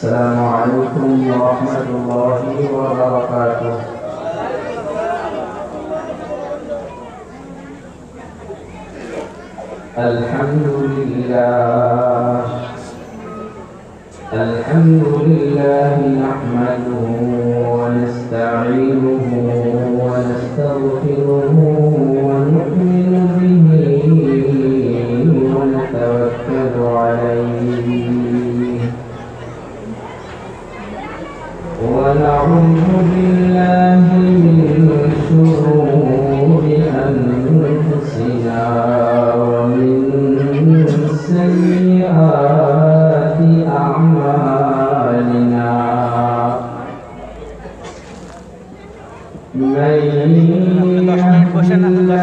السلام عليكم ورحمة الله وبركاته. الحمد لله نحمده ونستعينه ونستغفره ونؤمن به ونتوكل عليه ونعوذ بالله من شرور أنفسنا ومن سيئات أعمالنا. من يهده الله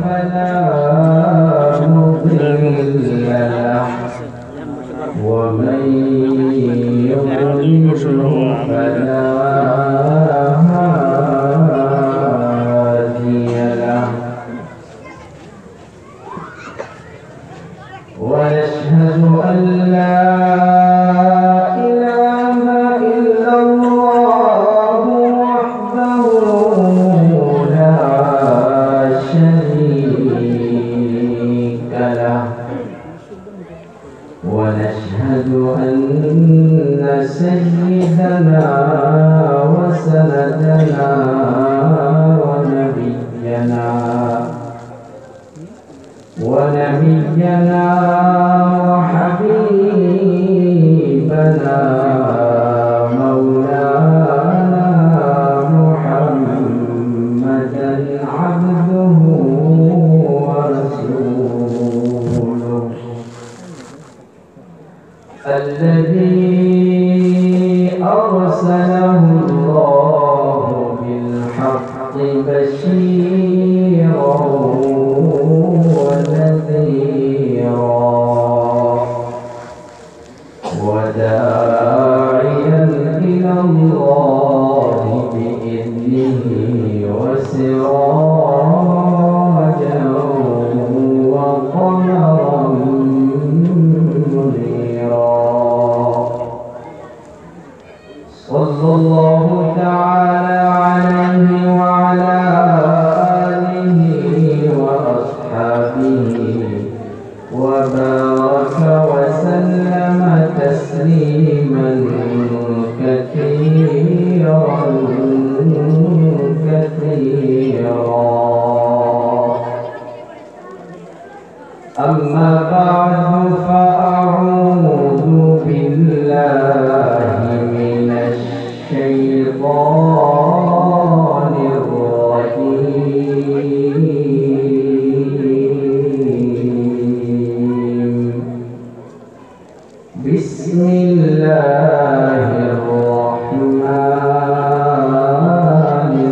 فلا مضل له ومن يضلل فلا هادي له. ونشهد أن لا إله إلا الله وحده لا شريك له. ونشهد أن سيدنا وسندنا ونبينا وحبيبنا مولانا محمدا عبده ورسوله الذي أرسله الله بالحق بشيرا ونذيرا وداعيا إلى الله بإذنه وسراجا وقمرا منيرا. صلى الله تعالى عليه وعلى آله وأصحابه وبارك وسلم تسليما كثيرا كثيرا. أما بعد فأعوذ بالله من الشيطان الرجيم. بسم الله الرحمن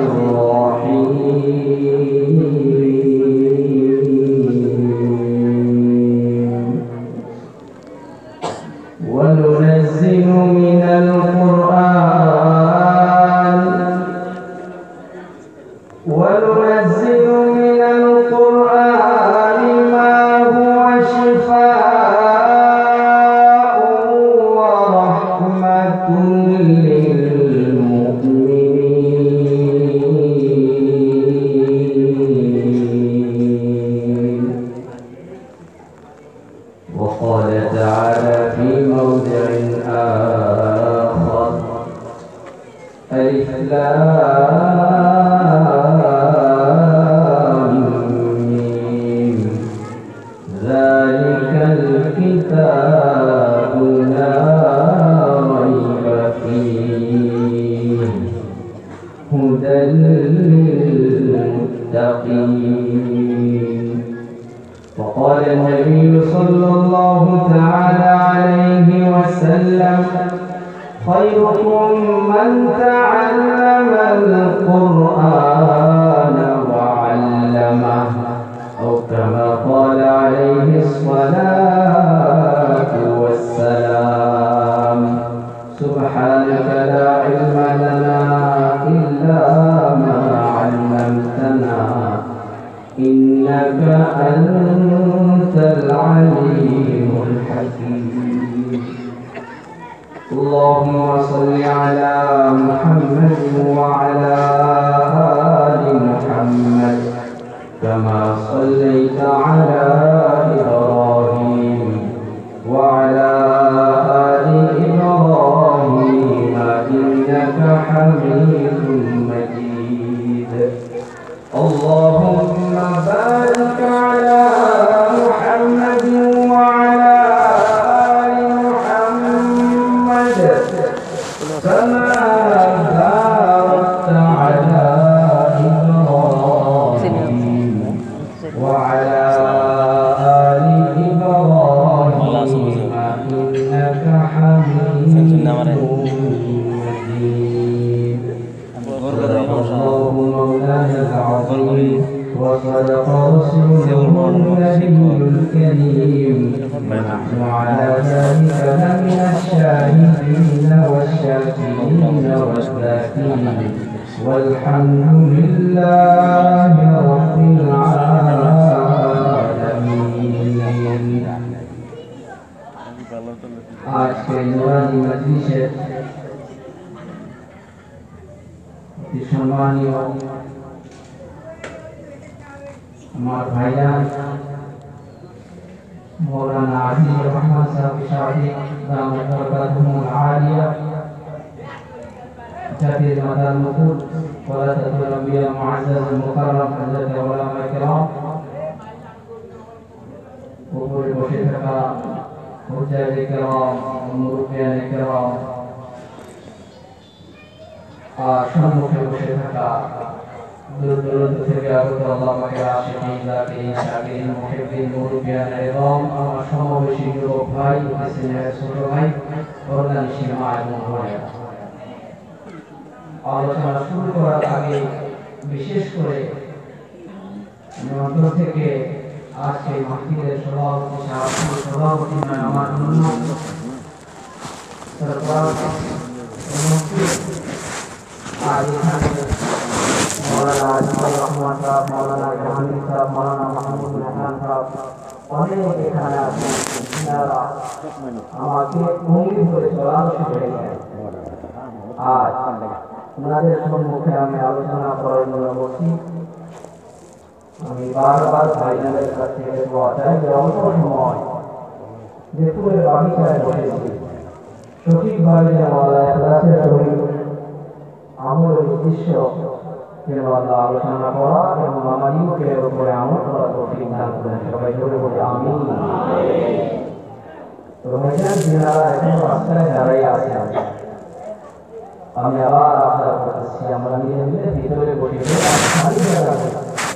الرحيم. وننزل من القرآن ما هو شفاء ورحمة للمؤمنين. وقال تعالى في موضع آخر: ألف لام ميم ذلك الكتاب لا ريب فيه هدى للمتقين. وقال النبي صلى الله تعالى عليه وسلم: خيركم من تعلم القرآن وعلمه، أو كما قال عليه الصلاة والسلام. سبحانك لا علم لنا إلا ما علمتنا إنك أنت العليم الحكيم. اللهم صل على محمد وعلى آل محمد كما صليت على إبراهيم وعلى آل إبراهيم إنك حميد مجيد اللهم بارك على محمد وعلى آل محمد كما باركت على إبراهيم وعلى آل إبراهيم إنك حميد مجيد صدق الله مولانا العظيم وصدق رسوله النبي الكريم ونحن على ذلك لمن الشاهدين والشاكرين والذاكرين والحمد لله رب العالمين आज के नुरानी मजलिस সম্মানীয় আমার ভাইজান মৌলানা আজিজুর রহমান সাহেব শাহিদ দামাত বরকাতুহুল আলিয়া জাতির মাদার মুকুট ওয়ালাদাতুল আম্বিয়া মুআজ্জাজ মুকাররম হযরত উলামা কিরাম উপরে বসে থাকা হুজ্জায়ে কিরাম মুরব্বিয়ানে কিরাম সম্মুখে বসে থাকা দূর দূরান্ত থেকে আগত আল্লাহ পাকের আশিকিন জাকিরিন শাকিরিন মুহিব্বিন মুরব্বিয়ান এবং আমার সমবয়সী যুবক ভাই হাসিনের ছোট ভাই কল্যাণী মা এবং বোনেরা আলোচনা শুরু করার আগে বিশেষ করে আমি অন্তর থেকে আজকে মাহফিলের সভাপতি নয় আমার অন্য সরকার आज मौलाना আজিজুর রহমান সাহেব मौलाना জাহাঙ্গীর সাহেব मौलाना মাহমুদ হাসান সাহেব অনেক এখানে আছেন যারা আমাকে ভঙ্গি করে চলার শিখে গেছেন আজ ওনাদের সম্মুখে আমি আলোচনা করার জন্য বলছি আমি বারবার ভাইজানের কাছ থেকে দোয়া চাই যে অল্প সময় যে ফুলের বাগিচায় বসেছি সঠিকভাবে যেন আল্লাহ ইখলাসের সহিত আমল উদ্দেশ্য যেন আল্লাহ আলোচনা করা এবং আমার ইউকের উপরে আমল করা তৌফিক দান করেন সবাই জোরে বলে আমিন তো ভাইজান যারা এখন রাস্তায় দাঁড়িয়ে আছেন আমি আবার আপনারা করতেছি আমরা নিজে নিজে ভিতরে বসে খালি জায়গা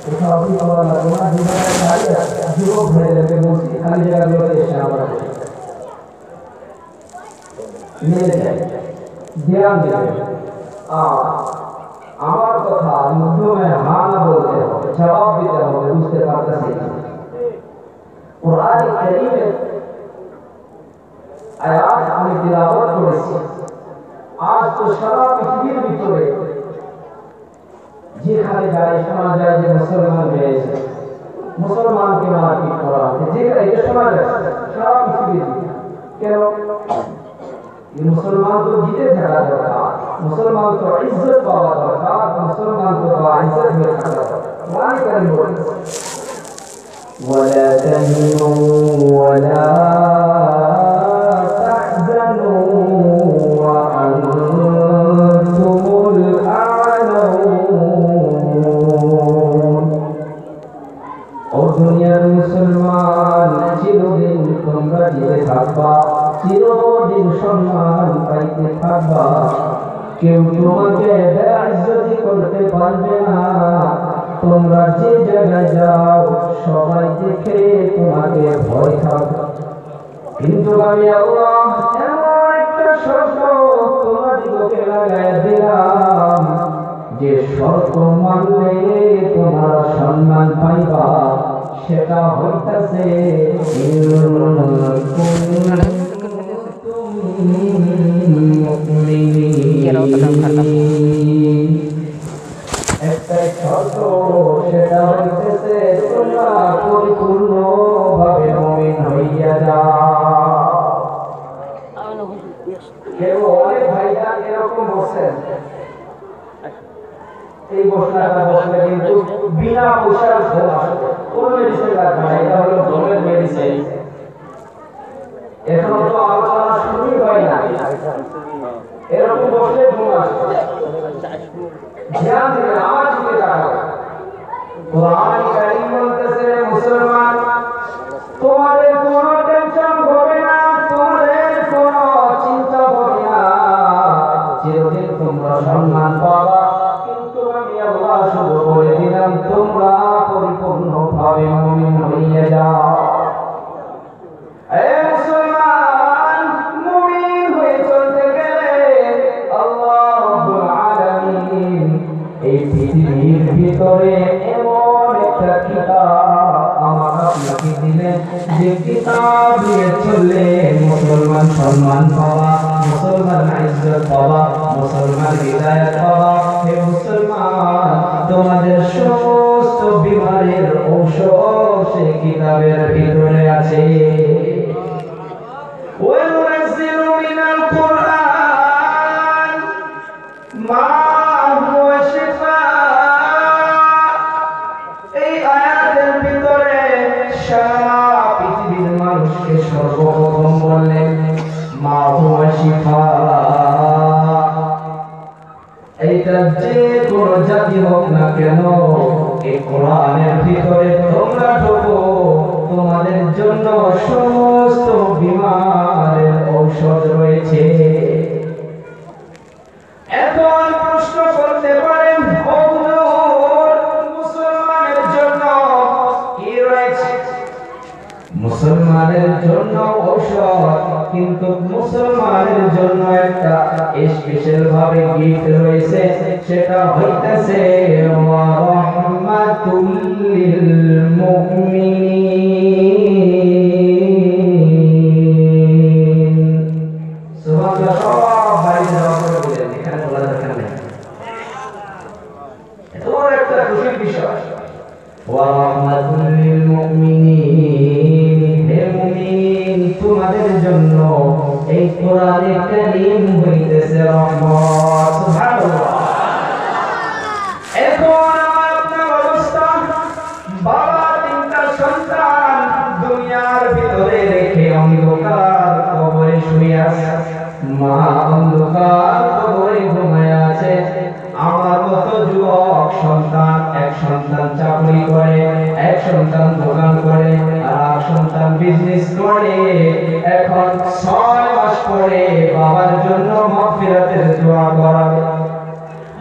কোথাও আপনি পাওয়া না তোমার জীবনে দাঁড়িয়ে আছে যুবক ভাইদেরকে বলছি খালি জায়গাগুলোতে এসে আমরা বসে মিলে যাই ধ্যান দেবেন আমার কথা মধ্যমে হ্যাঁ না বলতে হবে জবাব দিতে হবে বুঝতে পারতেছি কোরআন কারীমের আয়াত আমি তিলাওয়াত করেছি আজ তো সারা পৃথিবীর ভিতরে যেখানে যায় শোনা যায় যে মুসলমান হয়েছে মুসলমানকে মারপিট করা হচ্ছে যেখানে এটা শোনা যায় সারা পৃথিবীর কেন মুসলমান তো জিতে থাকা দরকার মুসলমান তো ইজ্জত পাওয়া দরকার মুসলমান তো ইজ্জত হয়ে থাকা দরকার কোরআন কারীম বলে ولا تهنوا ولا تحزنوا وأنتم الأعلون ও দুনিয়ার মুসলমান চিরদিন তোমরা জিতে থাকবা চিরদিন সম্মান পাইতে থাকবা কেউ তোমাকে বেইজ্জতি করতে পারবে না তোমরা যে জায়গায় যাও সবাই দেখে তোমাকে ভয় থাকবে কিন্তু আমি আল্লাহ এমন একটা শর্ত তোমাদিগকে লাগাইয়া দিলাম যে শর্ত মানলে তোমরা সম্মান পাইবা সেটা হইতাছে একটাই শর্ত সেটা হইতেছে তোমরা পরিপূর্ণভাবে মুমিন হইয়া যাও কেউ অনেক ভাইজান এরকম বসেন, এই বসনাটা বসলে কিন্তু বিনা পয়সার ঘুম আসবে, কোনো মেডিসিন লাগবে না, এটা হলো ঘুমের মেডিসিন। এখনো তো আলোচনা শুরুই হয় না, এরকম বসলে ঘুম আসবে। ধ্যান দিবেন, আমার দিকে তাকাবেন। কোরআন কারীম বলতেছে, মুসলমান তোমাদের কোনো টেনশন হবে না, তোমাদের কোনো চিন্তা হবে না, চিরদিন তোমরা সম্মান পাবা, কিন্তু আমি আল্লাহ শুধু বলে দিলাম তোমরা পরিপূর্ণভাবে মুমিন হয়ে যাও। মুসলমান মুমিন হয়ে চলতে গেলে আল্লাহ রাব্বুল আলামিন এই পৃথিবীর ভিতরে এমন একটা কিতাব আমার আপনাকে দিলেন, যে কিতাব নিয়ে চললে মুসলমান সম্মান পাওয়া, মুসলমান ইজ্জত পাওয়া, মুসলমান হিদায়াত পাওয়া। হে মুসলমান, তোমাদের সমস্ত বিমারের ঔষধ সেই কিতাবের ভিতরে আছে। وَنُنَزِّلُ مِنَ الْقُرْآنِ مَا هُوَ شِفَاءٌ। এই আয়াতের ভিতরে সারা পৃথিবীর মানুষকে সর্বপ্রথম বললেন মা হুয়া শিফা। এইটা যে কোন জাতি হোক না কেন, এই কোরআনের ভিতরে তোমরা ঢোকো, তোমাদের জন্য সমস্ত বিমারের ঔষধ রয়েছে। এখন প্রশ্ন করতে পারেন, মুসলমানের জন্য কি রয়েছে? মুসলমানের জন্য ঔষধ, কিন্তু মুসলমানের জন্য একটা স্পেশাল ভাবে গিফট রয়েছে, সেটা হইতেছে ওয়া রাহমাতুল লিল মুমিনিন। সুবহানাল্লাহ, সব বাইরে রাখতে বলেন, এখানে বলা দরকার নেই। এত একটা খুশির বিষয়, ওয়া রাহমাতুল লিল মুমিনিন। হে মুমিন, তোমাদের জন্য এই কোরআনে কারীম হইতেছে রহমত। সুবহানাল্লাহ। এখন আমার আপনার অবস্থা, বাবা তিনটা সন্তান দুনিয়ার ভিতরে রেখে অন্ধকার কবরে শুয়ে আছে, মা অন্ধকার কবরে ঘুমায় আছে। আমার মতো যুবক সন্তান, এক সন্তান চাকরি করে, এক সন্তান দোকান করে, আর এক সন্তান বিজনেস করে। এখন 6 মাস পরে বাবার জন্য মাগফিরাতের দোয়া করাবে।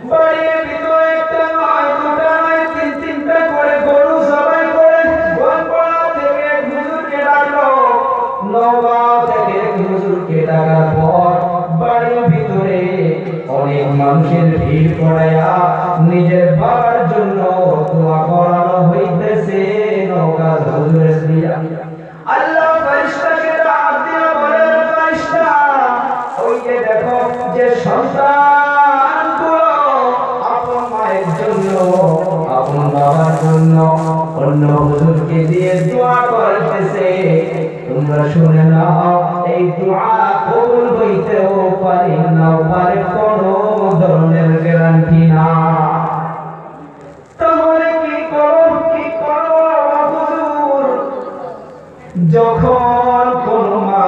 বাড়ির ভিতরে একটা নয়, দুটা নয়, তিনটা করে গরু জবাই করে গোয়ালপাড়া থেকে এক হুজুরকে ডাকলো, নওগাঁ থেকে এক হুজুরকে ডাকার পর বাড়ির ভিতরে অনেক মানুষের ভিড় পড়ায়া নিজের বাবার জন্য দোয়া করানো হইতেছে নওগাঁ হুজুরের দিয়া। আল্লাহ ফেরেশতাকে ডাক দিয়া বলে, ফেরেশতা, ওই যে দেখো যে সন্তানগুলো আপন মায়ের জন্য, আপন বাবার জন্য অন্য হুজুরকে দিয়ে দোয়া করতেছে, তোমরা শুনে নাও, এই দোয়া কবুল হইতেও পারে নাও পারে, কোনো ধরনের গ্যারান্টি না। তাহলে কি করো, কি করো হুজুর? যখন কোন মা,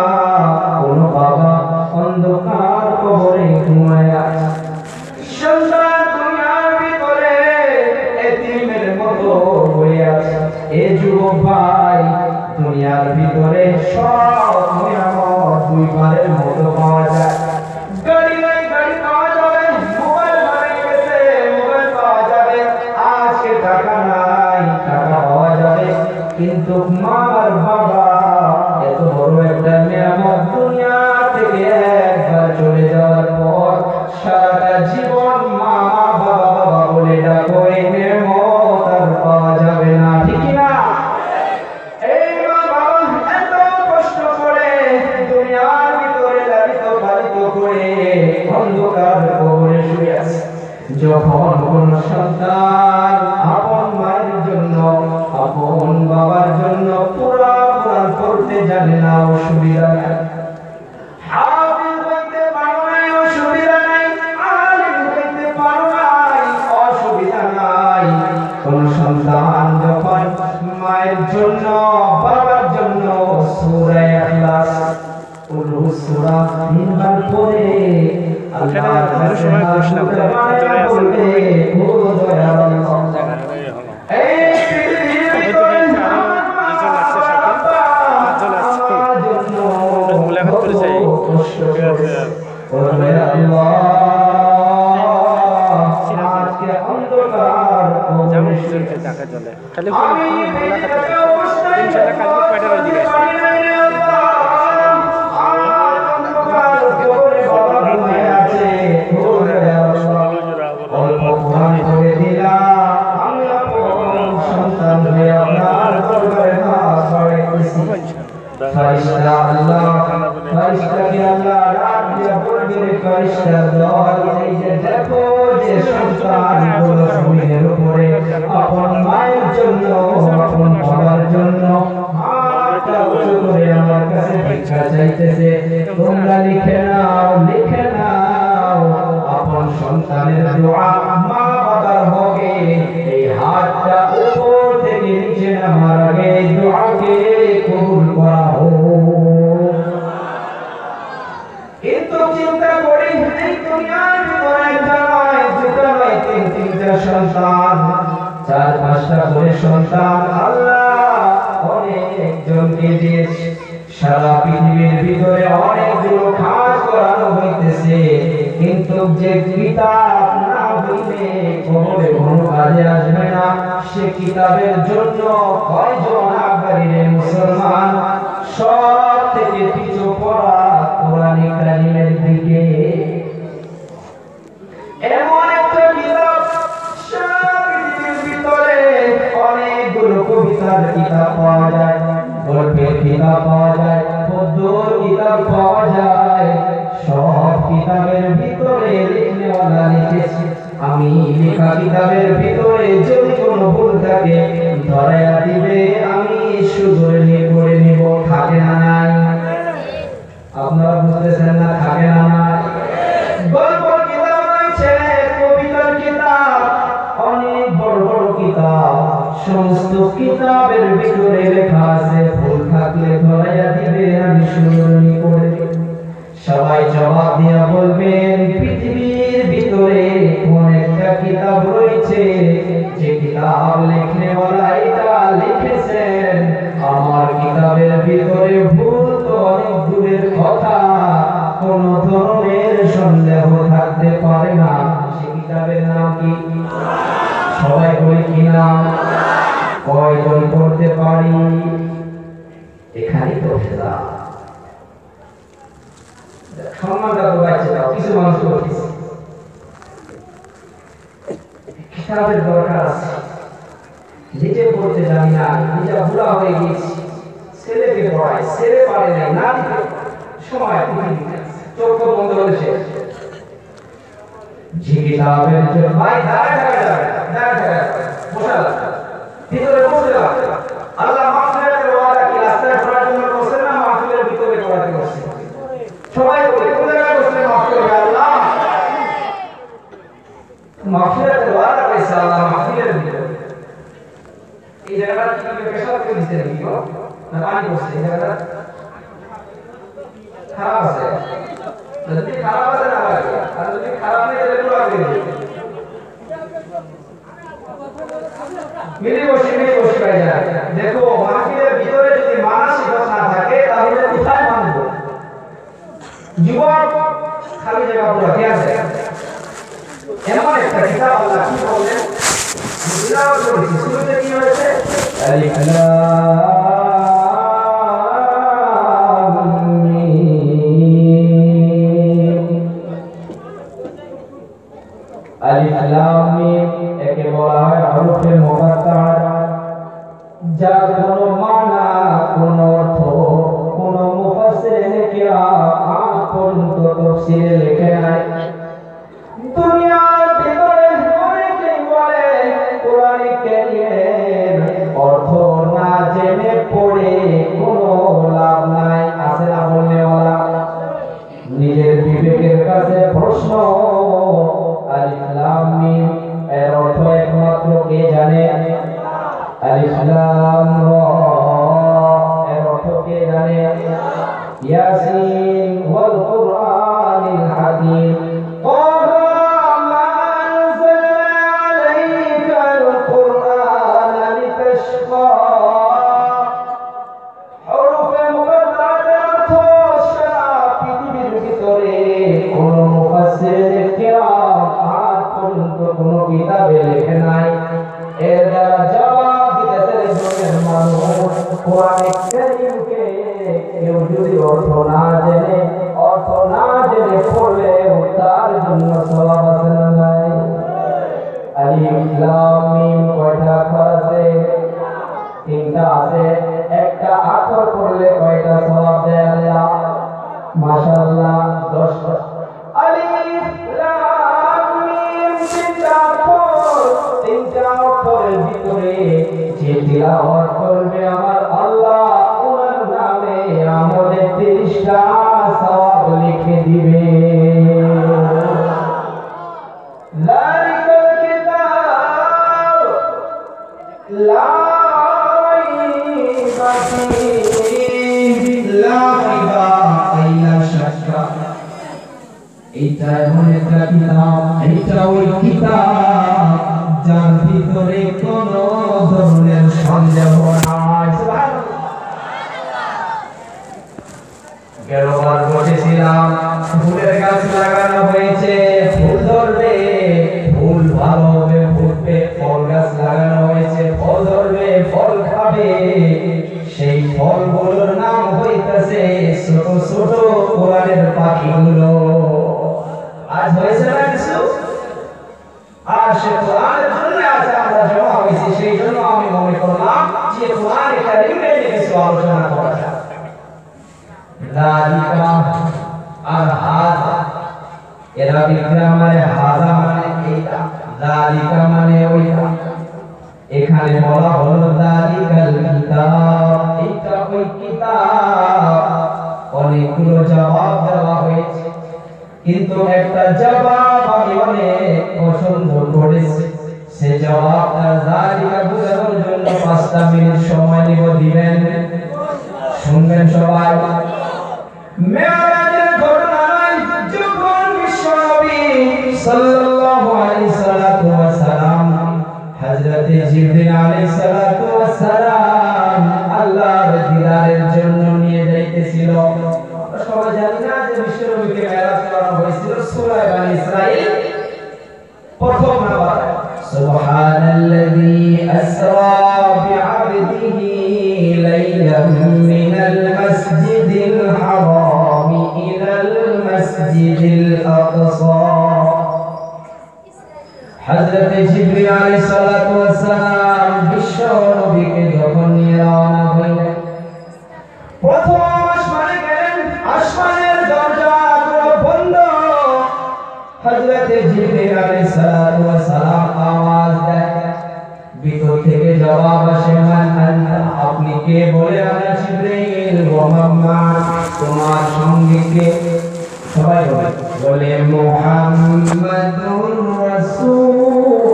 কোন বাবা অন্ধকার কবরে ঘুমায় আছে, সন্তান দুনিয়ার ভিতরে এতিমের মতো হয়ে আছে, এ যুবক ভাই, দুনিয়ার ভিতরে সব নিয়ামত দুইবারের মতো পাওয়া যায়। গাড়ি নাই, গাড়ি পাওয়া যাবে, মোবাইল হারিয়ে গেছে, মোবাইল পাওয়া যাবে, আজকে টাকা নাই, টাকা পাওয়া যাবে, কিন্তু মার বাবা এত বড় একটা নিয়ামত দুনিয়া থেকে একবার চলে যাওয়ার পর সারাটা জীবন মা বাবা বাবা বলে ডাকো, এই নিয়ামত আর পাওয়া যাবে না, ঠিক না? এই মা বাবা এত কষ্ট করে দুনিয়ার ভিতরে লালিত পালিত করে অন্ধকার কবরে শুয়ে আছে, যখন কোন সন্তান আপন মায়ের জন্য, আপন বাবার জন্য পুরা কোরআন পড়তে জানে না, অসুবিধা, হাফিজ তিনবার পরে আল্লাহর কাছে বলবে ও দয়াল এই পৃথিবীর কোন আপন মায়ের জন্য আপন বাবার জন্য হাতটা উঁচু করে আমার কাছে ভিক্ষা চাইতেছে তোমরা লিখে নাও আপন সন্তানের দোয়া মা বাবার হবে এই হাতটা উপর থেকে নিচে নামার আগে দোয়াকে কবুল করা হোক কিন্তু চিন্তা করি এই দুনিয়ার ভিতরে একটা নয় দুটো নয় তিনটা সন্তান চার পাঁচটা করে সন্তান আল্লাহ অনেকজনকে দিয়েছে সারা পৃথিবীর ভিতরে অনেকগুলো কাজ করানো হইতেছে কিন্তু যে কিতাব না হইলে কোনো কাজে আসবে না সে কিতাবের জন্য কয়জন আগামী মুসলমান সব থেকে পিছু পড়া কোরআন কারীমের দিকে এমন একটা কিতাব অনেকগুলো কবিতার কিতাব পাওয়া যায় গল্পের কিতাব পাওয়া যায় পদ্যর কিতাব পাওয়া যায় সব কিতাবের ভিতরে লিখনেওয়ালা লিখেছে আমি লেখা কিতাবের ভিতরে যদি কোনো ভুল থাকে ধরায়া দিবে আমি শুধরে নিয়ে করে নিব থাকে না নাই আপনারা বুঝতেছেন না থাকে না নাই গল্পের কিতাব রয়েছে কবিতার কিতাব অনেক বড় বড় কিতাব সমস্ত কিতাবের ভিতরে লেখা আছে ভুল থাকলে ধরাইয়া দিবে আমি শুনানি করে সবাই জবাব দিয়া বলবেন পৃথিবীর ভিতরে কোন একটা কিতাব রয়েছে যে কিতাব লিখনেওয়ালা এটা লিখেছেন আমার কিতাবের ভিতরে ভুল তো অনেক দূরের কথা কোন ধরনের সন্দেহ থাকতে পারে না সে কিতাবের নাম কি সবাই বলি কি নাম কয়জন করতে পারি এখানেই তো ফেলা সম্মানটা তো পাইছে না কিছু মানুষ করতেছে কিতাবের দরকার আছে নিজে পড়তে জানি না নিজে বুড়া হয়ে গেছি ছেলেকে পড়ায় ছেলে পারে নাই না সময় চোখ বন্ধ হলে শেষ যে কিতাবের জন্য ভাই দাঁড়ায় বসা ভিতরে বসে আল্লাহ মাগফিরাতের ওয়াদা কি রাস্তায় পড়ার জন্য বসে না মাহফিলের ভিতরে পড়াতে বসে সবাই বলে কোন জায়গায় বসলে মাফ করবে আল্লাহ মাগফিরাতের ওয়াদা করেছে আল্লাহ মাহফিলের ভিতরে এই জায়গাটা কি পেশাব করে দিতে নাকি গো না পানি বসে এই জায়গাটা খারাপ আছে যদি খারাপ আছে না লাগে আর যদি খারাপ নেই তাহলে পুরো করে দিবে মিলি বসে ভাই দেখো মাহফিলের ভিতরে যদি মানসিকতা না থাকে তাহলে কোথায় মানবো যুবক খালি জায়গা পুরো কি আছে এমন একটা কিতাব আল্লাহ কি বলেন বুঝাও করেছি শুরুতে কি হয়েছে আলিফ লাম মিম আলিফ লাম মিম একে বলা হয় হরফে মুকাত্তার যার কোনো মানা কোনো অর্থ কোনো মুফাসসিরিনে কিরাম পর্যন্ত তাফসীরে লেখে নাই দুনিয়ার ভিতরে অনেকেই বলে কোরআন কারীমের অর্থ না জেনে পড়ে কোনো লাভ নাই আছে না বলনেওয়ালা নিজের বিবেকের কাছে প্রশ্ন আলিফ লাম মিম এর অর্থ একমাত্র কে জানে আলিফ লাম রা এর অর্থ কে জানে ইয়াসিন ওয়া ওয়াল কুরআনিল হাকীম মাশাআল্লাহ 10 আলিফ লাম মিম তিনটা অক্ষরের ভিতরে যে তিলাওয়াত করবে আমার আল্লাহ ওনার নামে আমাদের 30টা সওয়াব লিখে দিবে যালিকাল কিতাব লা রাইবা ফীহি লা রাইবা এইটা এমন একটা কিতাব এইটা ওই কিতাব যার ভিতরে কোনো ধরনের সন্দেহ নাই গেরবার বসেছিলাম ফুলের গাছ লাগানো হয়েছে ফুল ধরবে ফুল ভালো হবে ফুটবে ফল গাছ লাগানো হয়েছে ফল ধরবে ফল খাবে সেই ফলগুলোর নাম হইতেছে ছোট ছোট কোরআনের পাখিগুলো আজ হয়েছে না কিছু আর সে কোরআনের জন্য আজ আমরা জমা হয়েছি সেই জন্য আমি মনে করলাম যে কোরআনের কারিমে কিছু আলোচনা করা যায় যালিকা আর হাযা এরা বিক্রা মানে হাযা মানে এইটা যালিকা মানে ওইটা এখানে বলা হলো যালিকাল কিতাব এইটা ওই কিতাব অনেকগুলো জবাব দেওয়া হয়েছে কিন্তু একটা জবাব আমি অনেক পছন্দ করেছি সে জবাবটা যালিকা বুঝানোর জন্য 5টা মিনিট সময় নিব দিবেন শুনবেন সবাই মেরাজের ঘটনায় যখন বিশ্বনবী সাল্লাল্লাহু আলাইহি সাল্লাতু ওয়া সালাম হযরত জিবরিল আলাইহিস সালাতু ওয়াস সালাম আল্লাহর দিদারের জন্য নিয়ে যাইতেছিল সবাই জানি না যে বিশ্বনবীকে মেরাজ করানো হয়েছিল সূরা বনী ইসরাঈল প্রথম নাম্বার সুবহানাল্লাযী আসরা বিআবদিহি লাইলাম মিনাল মাসজিদিল হারাম ইলাল মাসজিদিল আকসা হযরত জিবরিল আলাইহিস সালাতু ওয়াস সালাম বিশ্ব নবীকে যখন নিয়ে রওনা হলেন প্রথম আসমানে গেলেন আসমানের দরজাগুলো বন্ধ হযরত জিবরিল আলাইহিস সালাতু ওয়াস সালাম আওয়াজ দেন ভিতর থেকে জবাব আসে মান আনতা আপনি কে বলে আমরা জিবরিল ওয়া মুহাম্মদ তোমার সঙ্গে কে সবাই বলে মুহাম্মাদুর রাসূলুল্লাহ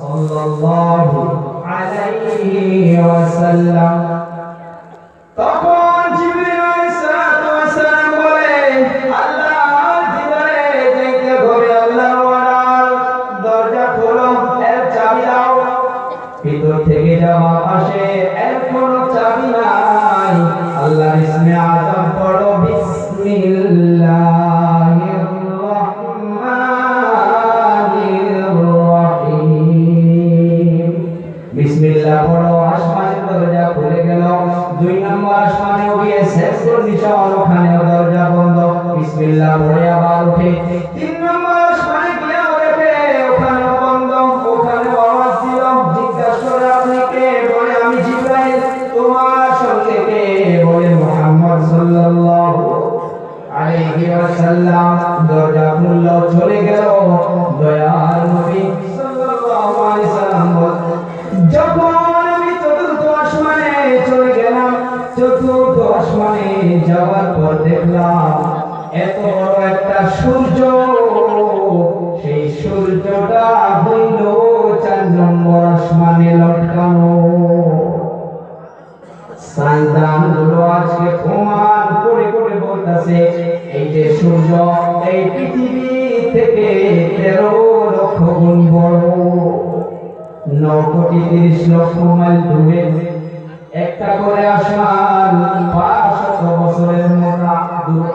সাল্লাল্লাহু আলাইহি ওয়াসাল্লাম তখন জিবরিল আলাইহিস সালাম বলে আল্লাহ দিদারে যাইতে হবে আল্লাহর ওয়ালার দরজা খোলো এর চাবি দাও ভিতর থেকে জবাব আসে এর কোনো চাবি নাই আল্লাহর ইসমে আযম পড়ো বিসমিল্লাহির রহমানির রহিম বিসমিল্লাহ পড়ো আসমানের দরজা খুলে গেল 2 নম্বর আসমানে গিয়ে শেষ নিশান ওখানে দরজা বন্ধ বিসমিল্লাহ পড়ে আবার উঠে 3 নম্বর আসমানে গিয়ে দেখে ওখানে বন্ধ ওখানে আওয়াজ দিল জিজ্ঞাসা করে আপনি কে বলে আমি জিবরাইল তোমার সঙ্গে কে বলে মুহাম্মদ সাল্লাল্লাহু আলাইহি ওয়াসাল্লাম দরজা খুলল চলে গেল দয়ার নবী সাল্লাল্লাহু আলাইহি সাল্লাম যখন আমি চতুর্থ আসমানে চলে গেলাম চতুর্থ আসমানে যাওয়ার পর দেখলাম এত বড় একটা সূর্য সেই সূর্যটা হইল 4 নম্বর আসমানে লটকানো সাইন্সদানগুলো আজকে প্রমাণ করে করে বলতেছে এই যে সূর্য এই পৃথিবী থেকে 13 লক্ষ গুণ বড়, 9,30,00,000 মাইল দূরে একটা করে আসমান 500 বছরের মোটা দূর।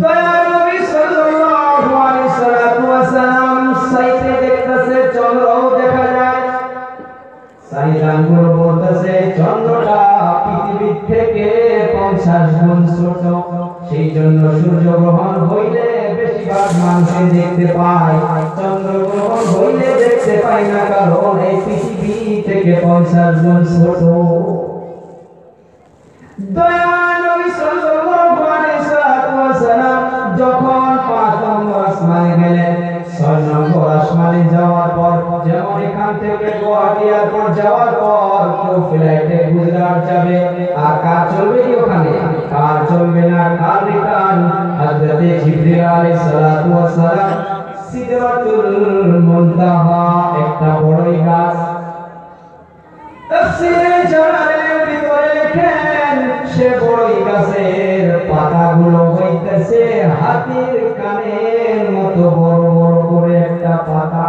দয়ার নবী সাল্লাল্লাহু আলাইহি সাল্লাম সাইতে দেখতেছে চন্দ্রও দেখা যায়। সাইদানগুলো বলতেছে চন্দ্রটা পৃথিবী থেকে 50 গুণ ছোট, সেই জন্য সূর্যগ্রহণ হইলে বেশিরভাগ মানুষ দেখতে পায়, চন্দ্রগ্রহণ হইলে দেখতে পায় না, কারণ এই পৃথিবী থেকে 50 গুণ ছোট। দয়ার নবী সাল্লাল্লাহু আলাইহি সাল্লাম যখন 5 নম্বর আসমানে গেলেন, 6 নম্বর আসমানে যাওয়ার পর যেমন এখান থেকে গুয়াহাটি এয়ারপোর্ট যাওয়ার পর কেউ ফ্লাইটে গুজরাট যাবে, আর কার চলবে কি ওখানে? কার চলবে না, কার রিটার্ন হযরত জিবরিল আলাইহিস সালাতু ওয়াস সালাম সিদরাতুল মুনতাহা একটা বড়ই গাছ, তাফসীরে জালালের ভিতরে লেখেন সে বড়ই গাছের পাতাগুলো হইতেছে হাতির কানের মতো বড় বড় করে একটা পাতা,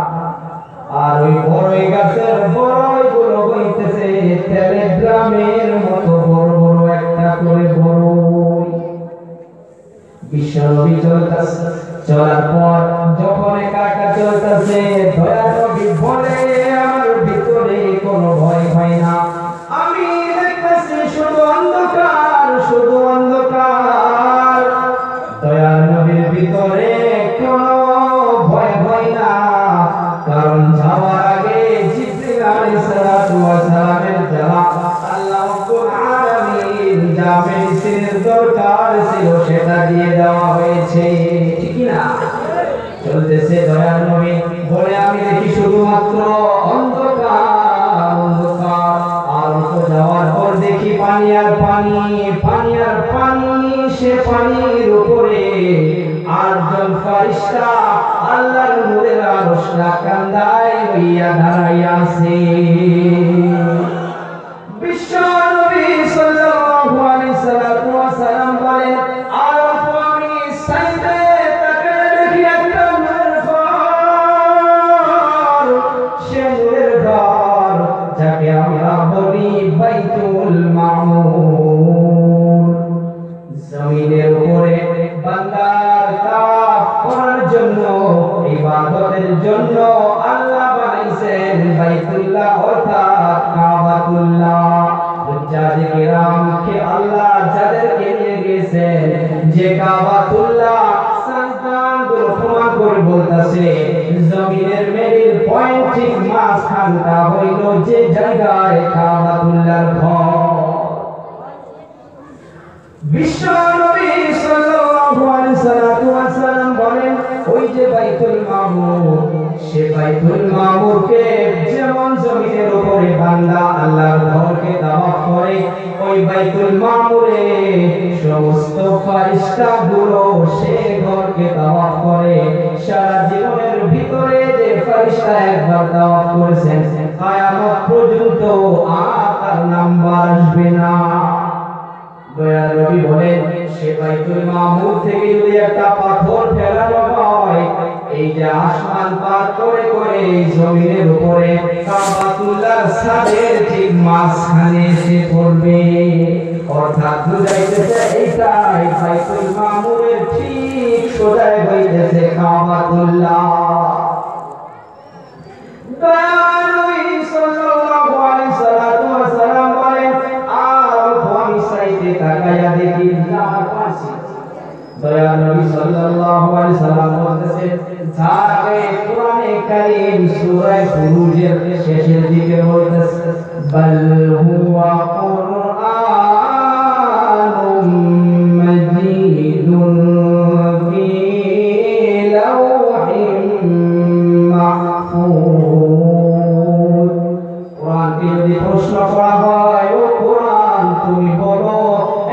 আর ওই বড়ই গাছের বড়ইগুলো হইতেছে টেলিগ্রামের মতো বড় বড় একটা করে বড়ই। বিশ্বনবী চলতেছে, চলার পর যখন একা একা চলতেছে দয়ার নবী বলে আমার ভিতরে কোনো ভয় হয় না, আমি দেখতেছি শুধু অন্ধকার, শুধু অন্ধকার। দয়ার নবীর ভিতরে কোনো ভয় হয় না, কারণ যাওয়ার আগে জিবরিল আলাইহিস সালাতু ওয়াস সালামের দেওয়া আল্লাহ রাব্বুল আলামিন যা মেডিসিনের দরকার ছিল সেটা দিয়ে দেওয়া হয়েছে, ঠিক না? চলতেছে দয়ার নবী বলে আমি দেখি শুধুমাত্র অন্ধকার অন্ধকার, আর যাওয়ার পর দেখি পানি আর পানি, পানি আর পানি, সে পানির উপরে 8 জন ফেরেশতা আল্লাহর নূরের আরশটা কান্দায় হইয়া দাঁড়াইয়া আছে। বিশ্ব নবী সাল্লাল্লাহু আলাইহি সাল্লাম বলেন আর আমি সাইদে তাকে দেখি একটা নূরের ঘর, সে নূরের ঘর যাকে আমরা বলি বাইতুল মামুর। জমিনের উপরে বান্দার কাজ করার জন্য, ইবাদতের জন্য আল্লাহ বানাইছেন বাইতুল্লাহ অর্থাৎ কাবাতুল্লাহ। হুজ্জাজে কিরামকে আল্লাহ যাদেরকে নিয়ে গেছেন যে কাবাতুল্লাহ, সন্তানগুলো প্রমাণ করে বলতেছে জমিনের মেরিল পয়েন্ট ঠিক মাঝখানটা হইল যে জায়গায় কাবাতুল্লাহর ঘর। বিশ্ব নবী সাল্লাল্লাহু আলাইহি সাল্লাম বলেন ওই যে বাইতুল মামুর, সে বাইতুল মামুরকে যেমন জমিনের উপরে বান্দা আল্লাহর ঘরকে তাওয়াফ করে, ওই বাইতুল মামুরে সমস্ত ফেরেশতাগুলো সে ঘরকে তাওয়াফ করে। সারা জীবনের ভিতরে যে ফেরেশতা একবার তাওয়াফ করেছেন কিয়ামত পর্যন্ত আর তার নাম্বার আসবে না। দয়ার নবী বলেন সে বাইতুল মামুর থেকে যদি একটা পাথর ফেলানো হয়, এই যে আসমান পার করে করে এই জমিনের উপরে কাবাতুল্লাহর ছাদের ঠিক মাঝখানে এসে পড়বে। অর্থাৎ বুঝাইতেছে এইটাই বাইতুল মামুরের ঠিক সোজাই হইতেছে কাবাতুল্লাহ। দয়ার নবী সাল্লাল্লাহু আলাইহি সাল্লাম বলেন আর আমি সাইতে তাকায়া দেখি আমার পাশে। দয়ার নবী সাল্লাল্লাহু আলাইহি সাল্লাম বলতেছেন যাকে কোরআনে কারীম সূরা বুরুজের শেষের দিকে বলতেছে বাল হুয়া কুরআনুম মাজিদুন ফি লাওহিম মাহফুজ। কোরআনকে যদি প্রশ্ন করা হয় ও কোরআন তুমি বলো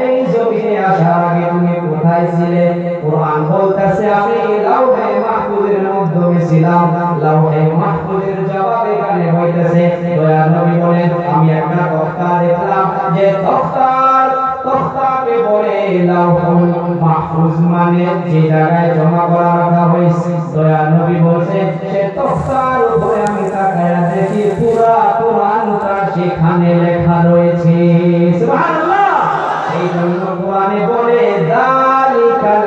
এই জমিনে আসার আগে তুমি কোথায় ছিলে? কোরআন বলতেছে আমি লাওহে মাহফুজের মাধ্যমে ছিলাম। লাওহে মাহফুজের জবাব এখানে হইতেছে দয়ার নবী বলেন আমি একটা তক্তা দেখলাম, লাউহুল মাহফুজ মানে যে জায়গায় জমা করা রাখা হয়েছে, দয়া নবী বলছে সে তখতার উপরে আমি তাকায়া দেখি পুরা কোরআনটা সেখানে লেখা রয়েছে। সুবহানাল্লাহ। এই জন্য কোরআনে বলে যালিকাল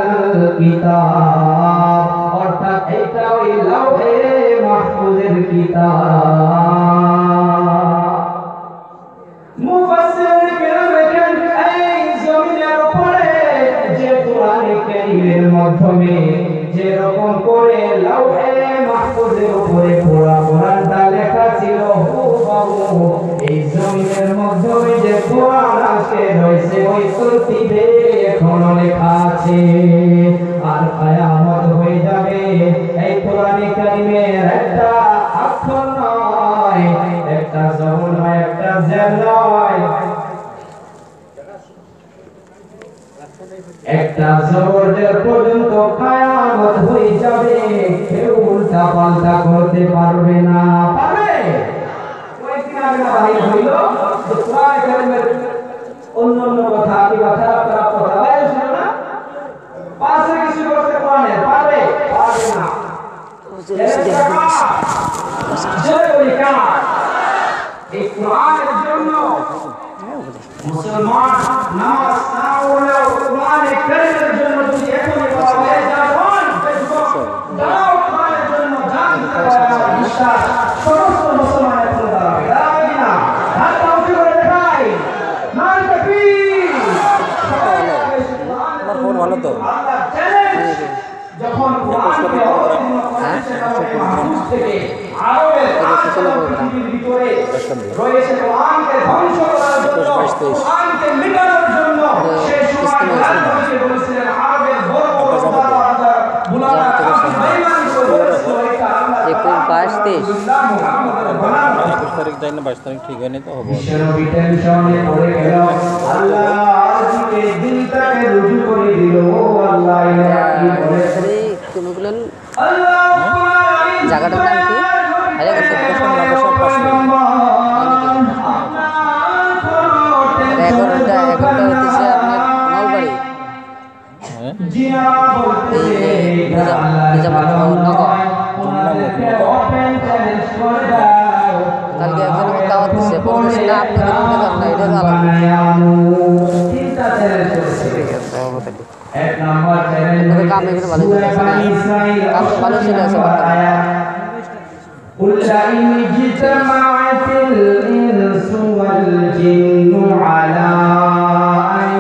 কিতাব, অর্থাৎ এটা ওই লাউহে মাহফুজের কিতাব। মুফাসসির কেরাম লেখেন এই জমিনের উপরে যে কোরআনে কারীমের মাধ্যমে যেরকম করে লাউহে মাহফুজের উপরে পুরা কোরআনটা লেখা ছিল, হুবহু এই জমিনের মাধ্যমে যে কোরআন আজকে রয়েছে ওই তরতিবে এখনো লেখা আছে। আর কিয়ামত হয়ে যাবে এই কোরআনে কারীমের একটা অক্ষর নয়, একটা জবর নয়, একটা জের নয়, একটা জবরের পর্যন্ত কিয়ামত হয়ে যাবে, কেউ উল্টা পাল্টা করতে পারবে না। পারবে? কয়েকদিন আগে না বাহির হইল কোরআন কারীমের অন্য কথা কি কথা আপনারা কথা বাইরে শুনো না, পাশে কিছু করতে কোরআনে পারবে? পারবে না। এই কোরআনের জন্য মুসলমান নামাজ না পড়লেও কোরআনে কারীমের জন্য যদি এখনই বলা হয় যান দাও কোরআনের জন্য জান দিতে বিশ্বাস সমস্ত মুসলমান এখন দাঁড়াবে, দাঁড়াবে কিনা? হাতটা উঁচু করে দেখাই, নারে তাকবীর। আমার ফোন ভালো তো আল্লাহ চ্যালেঞ্জ যখন কোরআনকে অবতীর্ণ করেছেন থেকে আরবের পৃথিবীর ভিতরে রয়েছে কোরআনকে ধ্বংস করার জন্য, কোরআনকে মিটানোর জন্য সেই সময় আল্লাহকে বলেছিলেন আরবের বড় বড় বুলারা কাফির বেঈমান করেছিল, এটা আল্লাহ 21 তারিখ যাই না 22 তারিখ ঠিক হয়নি তো হবে। বিশ্বনবী টেনশনে পড়ে গেল, আল্লাহ আজকে দিনটাকে রুজু করে দিল। আল্লাহ কি বলেছে তুমি বলেন আল্লাহ জায়গাটার নাম কি? আরে কত প্রশ্ন লাগে সব প্রশ্ন। এগারোটা হচ্ছে আপনার নলবাড়ি। কালকে একজন দাওয়াত দিচ্ছে, পরিবেশ না আপনি বেরোন না, এটা আলাদা। এক নাম্বার চ্যালেঞ্জ কাম এগুলো ভালো চলছে না, কাম ভালো চলে আছে বর্তমানে। قل إن اجتمعت الإنس والجن على أن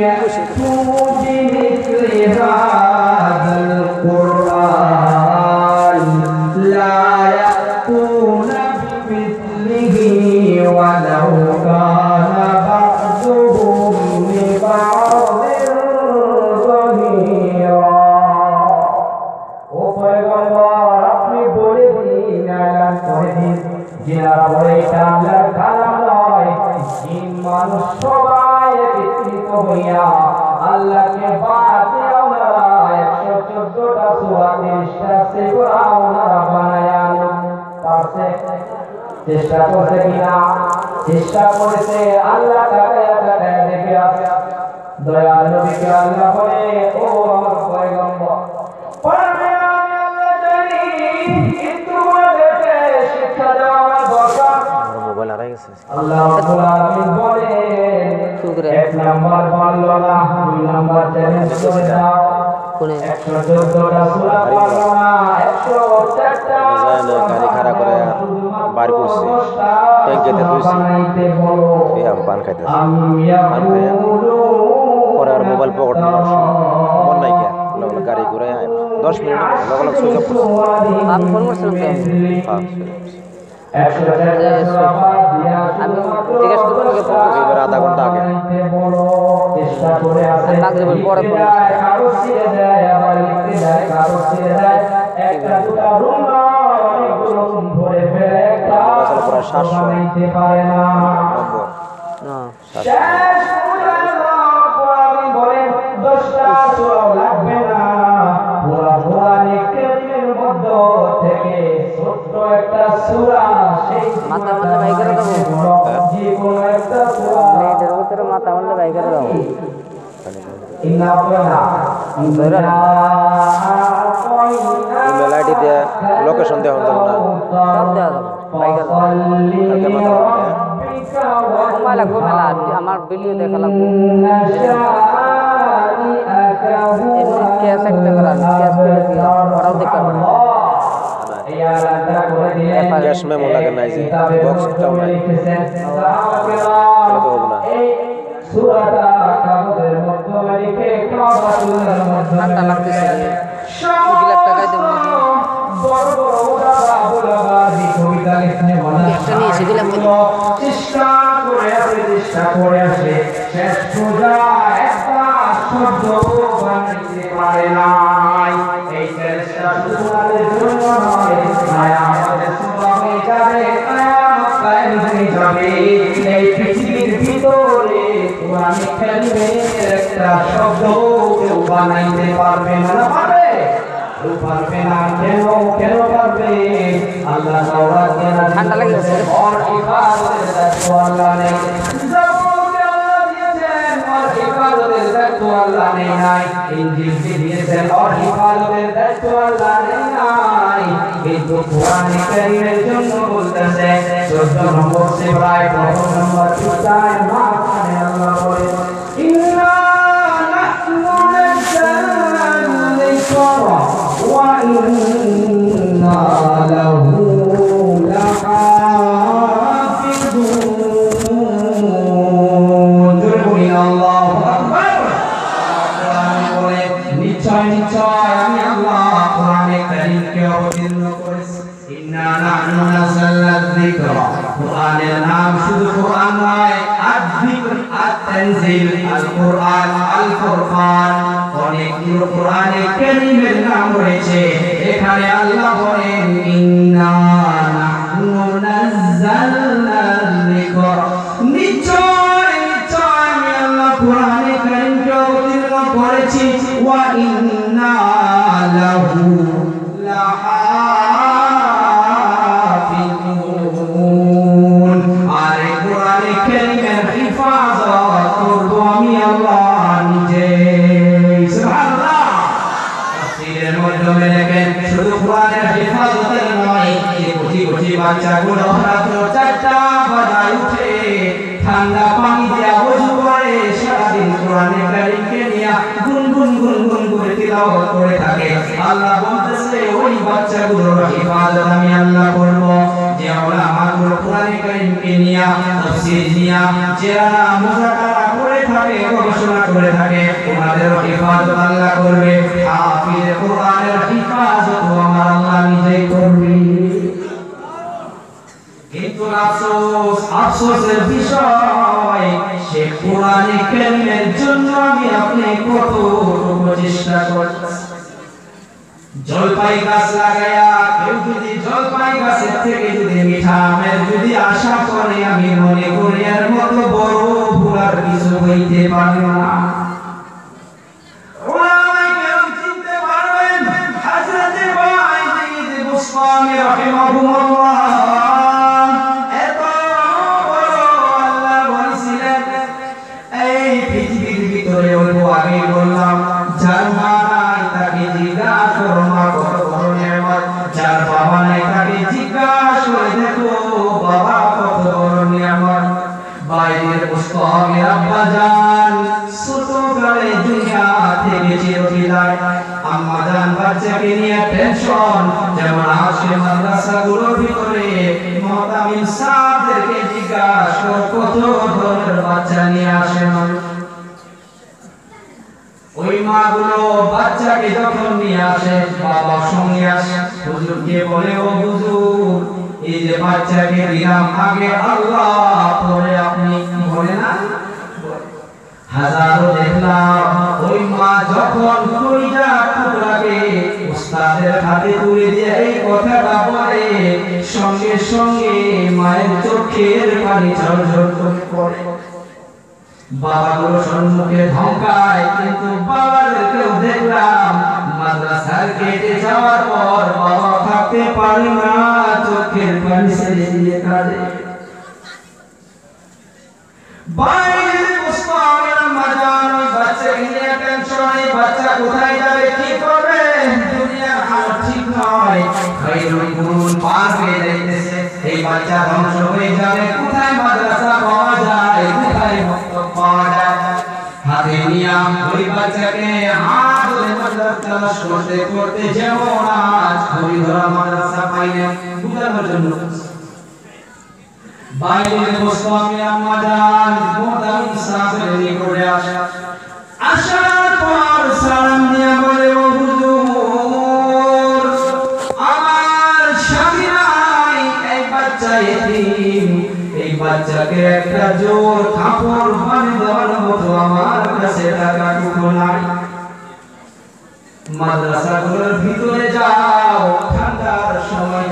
يأتوا بمثل هذا القرآن لا يأتون بمثله ولو كان بعضهم لبعض ظهيرا। ও পয়গম্বর আপনি বলে দিন, এলান করে দিন, যারা বলে এটা আল্লাহর কালাম নয়, জিন মানুষ সবাই একত্রিত হইয়া আল্লাহকে বাদ দিয়ে ওনারা 114টা সূরা 30টা সূরা ওনারা বানায়া পারছে। চেষ্টা করছে কিনা? চেষ্টা করেছে। আল্লাহ তাকায়া তাকায়া দেখে আসে, দয়াল নবীকে আল্লাহ বলে ও আমার পয়গম্বর পারবে আমি আল্লাহ জানি, কিন্তু ওদেরকে শিক্ষা দেওয়া আমার দরকার। মোবাইল হারাই গেছে। আল্লাহ রাব্বুল আলামিন বলেন এক নাম্বার পারলো না, দুই নাম্বার চ্যালেঞ্জ করে দাও। 114টা সূরা পারলো না, 104টা গাড়ি খাড়া করে বার করছে, ট্যাঙ্কেতে ধুইছে, এই পান খাইতেছে, পান খাইয়া পরে আর মোবাইল পকেট মন নাই কে গাড়ি ঘুরে 10 মিনিট লগা লগ সুইচ অফ করছে। আমি ফোন করছিলাম তো, আমি জিজ্ঞেস করবো এবার আধা ঘন্টা আগে মাগরিবের পরে ফোন প্রায় 700 মাথা মারলে ভাই করে দেবো, মাথা মারলে ভাই করে দেবো। ইমেল আইডি দিয়ে লোকেশন দেওয়া যাবে না সব দেওয়া যাবে বাইকের কালকে মাথা হবে সময় লাগবে মেলা আমার ভিডিও দেখা লাগবে ক্যাশ একটা করান ক্যাশ করে দিয়ে ওরাও দেখতে পারে ক্যাশ মেমো লাগে নাই যে বক্সটাও নাই তাহলে তো হবে না ঠান্ডা লাগতেছে 2 লাখ টাকায় দেবো একটা নিয়ে এসে দিলাম চেষ্টা করে আসে শেষ পূজা একটা শব্দ বানাইতে পারে নাই এই চেষ্টা তোমাদের জন্য নয় আমাদের সুবা হয়ে যাবে কায়ামত হয়ে যাবে এই পৃথিবীর ভিতরে কোরআনে কারিমের একটা শব্দ কেউ বানাইতে পারবে না পারবে পারবে না কেন পারবে আল্লাহ তাওরাত কেনা ঠান্ডা লাগে और इबादतेर दायित्व আল্লাহ নেই জবরকে আল্লাহ দিয়েছেন और ইবাদতের দায়িত্ব আল্লাহ নাই ইনজিলকে দিয়েছেন और ইবাদতের দায়িত্ব আল্লাহ নাই কিন্তু কোরআনে কারীমের জন্য বলতেছে 14 নম্বর সূরায় 11 নম্বর পৃষ্ঠায় মাঝখানে আল্লাহ বলে ইন্না নাহনু নাযালনা যিকরা ওয়া ইন্না লাহু নিশ্চয় আমি আল্লাহ কোরআনে কারীমকে অবতীর্ণ করেছি ইন্না নাহনু নাযালনা যিকরা কোরআনের নাম শুধু কোরআন নয় আয-যিকর আত-তানজিল আল কোরআন আল ফুরকান অনেকগুলো কোরআনে কারীমের নাম রয়েছে এখানে আল্লাহ বলেন ইন্না নাহনু নাযালনা যিকরা নিশ্চয় আমি আল্লাহ কোরআনে কারীমকে অবতীর্ণ করেছি ওয়া ইন্না লাহু লাহাফিজুন আর কোরআনে কারীমের হিফাজত করব আমি আল্লাহ নিজে সুবহানাল্লাহ তাফসীরের মাধ্যমে দেখেন শুধু কোরআনের হিফাজতের নয় এই কোটি বাচ্চাগুলো রাত 4টা বাজায় উঠে ঠান্ডা পানি দিয়ে ওযু করে সারাদিন কোরআনে কারীমকে নিয়ে গুনগুন করে তিলাওয়াত করে থাকে আল্লাহ বলতেছে ওই বাচ্চাগুলোর হিফাজত আমি আল্লাহ করব যে উলামাগুলো কোরআনে কারীমকে নিয়ে তাফসীর নিয়ে যারা মুযাকারা করে থাকে গবেষণা করে থাকে ওনাদের হিফাজত আল্লাহ করবে হাফিজ কোরআনের হিফাজত আমার আল্লাহ নিজেই করবে কিন্তু আফসোসের বিষয় সে কোরআনে কারীমের জন্য আমি আপনি কতটুকু চেষ্টা করছি জলপাই গাছ লাগায়া কেউ যদি জলপাই গাছের থেকে যদি মিঠা আমের যদি আশা করে আমি মনে করি এর মতো বড় ভুল আর কিছু হইতে পারে না ওলামায়ে কেরাম চিনতে পারবেন হযরত ওয়াইদ বুসতামি রাহিমাহুল্লাহ আগে বললাম যার মা নাই তাকে জিজ্ঞাসা করো মা কত বড় নিয়ামত যার বাবা নাই তাকে জিজ্ঞাসা করে দেখো বাবা কত বড় নিয়ামত বাইরের মুস্তামি আব্বা জান ছোটবেলায় দুনিয়া থেকে চিরবিদায় আম্মা জান বাচ্চাকে নিয়ে টেনশন যেমন আসে মাদ্রাসাগুলোর ভিতরে মুতামিম সাহেবদেরকে জিজ্ঞাসা কত ধরনের বাচ্চা নিয়ে আসে মানুষ ওই মাগুলো বাচ্চাকে যখন নিয়ে আসে বাবার সঙ্গে আসে হুজুরকে বলে ও হুজুর এই যে বাচ্চাকে দিলাম আগে আল্লাহ পরে আপনি বলে না হাজারো দেখলাম ওই মা যখন কলিজা টুকরাকে উস্তাদের হাতে তুলে দিয়ে এই কথাটা বলে সঙ্গে সঙ্গে মায়ের চোখের পানি ঝরঝর করে পড়ে বাবাগুলো সম্মুখে ধমকায় কিন্তু বাবাদেরকেও দেখলাম মাদ্রাসার গেটে যাওয়ার পর বাবা থাকতে পারে না চোখের পানি ছেড়ে দিয়ে কাঁদে বাইরে মুস্তামিরা মাজান বাচ্চাকে হাতে নিয়া ওই বাচ্চাকে হাত ধরে মাদ্রাসা তালাশ করতে করতে যেমন আজ ঘড়ি ধরা মাদ্রাসা পাইলেন বুঝানোর জন্য বাইরে বসতো আমি আম্মা জান মোহতামিম সাহেবের নিকটে আসার পর সালাম দিয়া বলে ও হুজুর আমার স্বামী নাই এই বাচ্চা এতিম এই বাচ্চাকে একটা জোর কাপড় বানিয়ে দেওয়ার মতো আমার কাছে টাকা টুকু নাই মাদ্রাসাগুলোর ভিতরে যাও ঠান্ডার সময়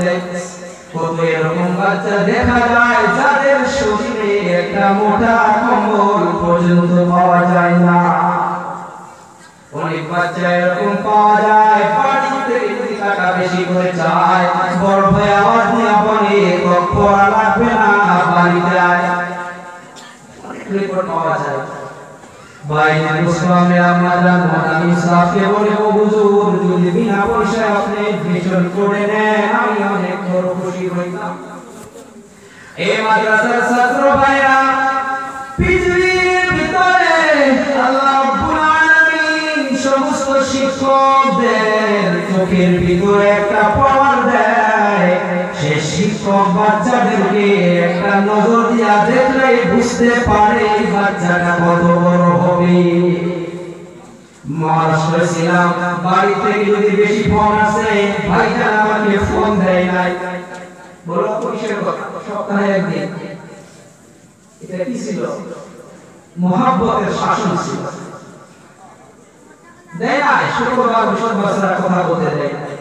কত এরকম বাচ্চা দেখা যায় যাদের শরীরে একটা মোটা কম্বল পর্যন্ত পাওয়া যায় না অনেক বাচ্চা এরকম পাওয়া যায় বাড়িতে যদি টাকা বেশি করে চায় বড় ভাই আওয়াজ দিয়ে বলে পড়া লাগবে না বাড়িতে আয় অনেক রিপোর্ট পাওয়া যায় বাইরে মুসলমানের আমাদের মোহতামিম সাহেবকে বলে ও হুজুর যদি বিনা পয়সায় আপনি এডমিশন করে নেন আমি অনেক বড় খুশি হইতাম এই মাদ্রাসার ছাত্র ভাইরা পৃথিবীর ভিতরে আল্লাহ রাব্বুল আলামিন সমস্ত শিক্ষকদের চোখের ভিতরে একটা পাওয়ার দেয় সে শিক্ষক বাচ্চাদেরকে একটা নজর দিয়া দেখলেই বুঝতে পারে বাচ্চাটা কত বড় হবে মহারাষ্ট্রে ছিলাম বাড়ি থেকে যদি বেশি ফোন আসে ভাইজান আমাকে ফোন দেয় নাই বলো কিসের কথা সপ্তাহে একদিন এটা কি ছিল মহব্বতের শাসন ছিল দেয় নাই শুক্রবার বৃহস্পতিবার কথা বলতে দেয় নাই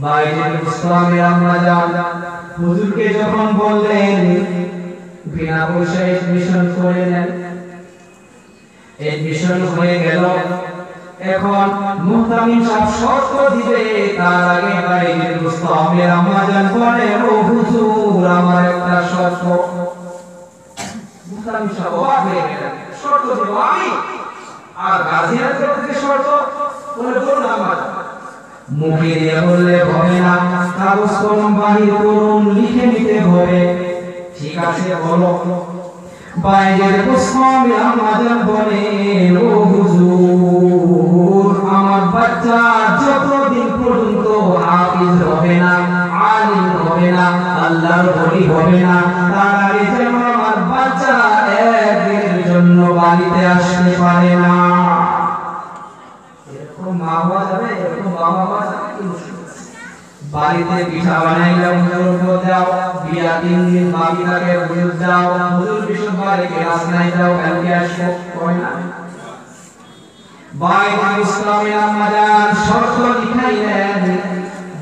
বাইরে ইসলামের আম্মা জান হুজুরকে যখন বললেন বিনা পয়সায় এডমিশন করে নেন এডমিশন হয়ে গেল এখন মুহতামিম সাহেব শর্ত দিবে তার আগে বাইরে ইসলামের আম্মা জান বলে ও হুজুর আমার একটা শর্ত মুহতামিম সাহেব অবাক হয়ে গেলেন শর্ত দিব আমি আর গাজিয়ার থেকে শর্ত বলে বলুন আমার মুখে দিয়ে বললে হবে না কাগজ কলম বাহির করুন লিখে নিতে হবে ঠিক আছে বলো বাইরের মুসলমান আমাদের বলে ও হুজুর আমার বাচ্চা যতদিন পর্যন্ত হাফিজ হবে না আলিম হবে না আল্লাহর ওলি হবে না তার আগে যেন আমার বাচ্চা একদিনের জন্য বাড়িতে আসতে পারে না মা বাবা যাবে এরকম বাবা মা যাবে কি মুশকিল বাড়িতে পিঠা বানাইলে হুজুর দাও বিয়া 3 দিন বাকিটাকে হুজুর দাও হুজুর বিশুদ্ধবারে ক্লাস নাই দাও কালকে আসবো কই না বাইরে ইসলামের আমাদের শর্ত লিখাইলেন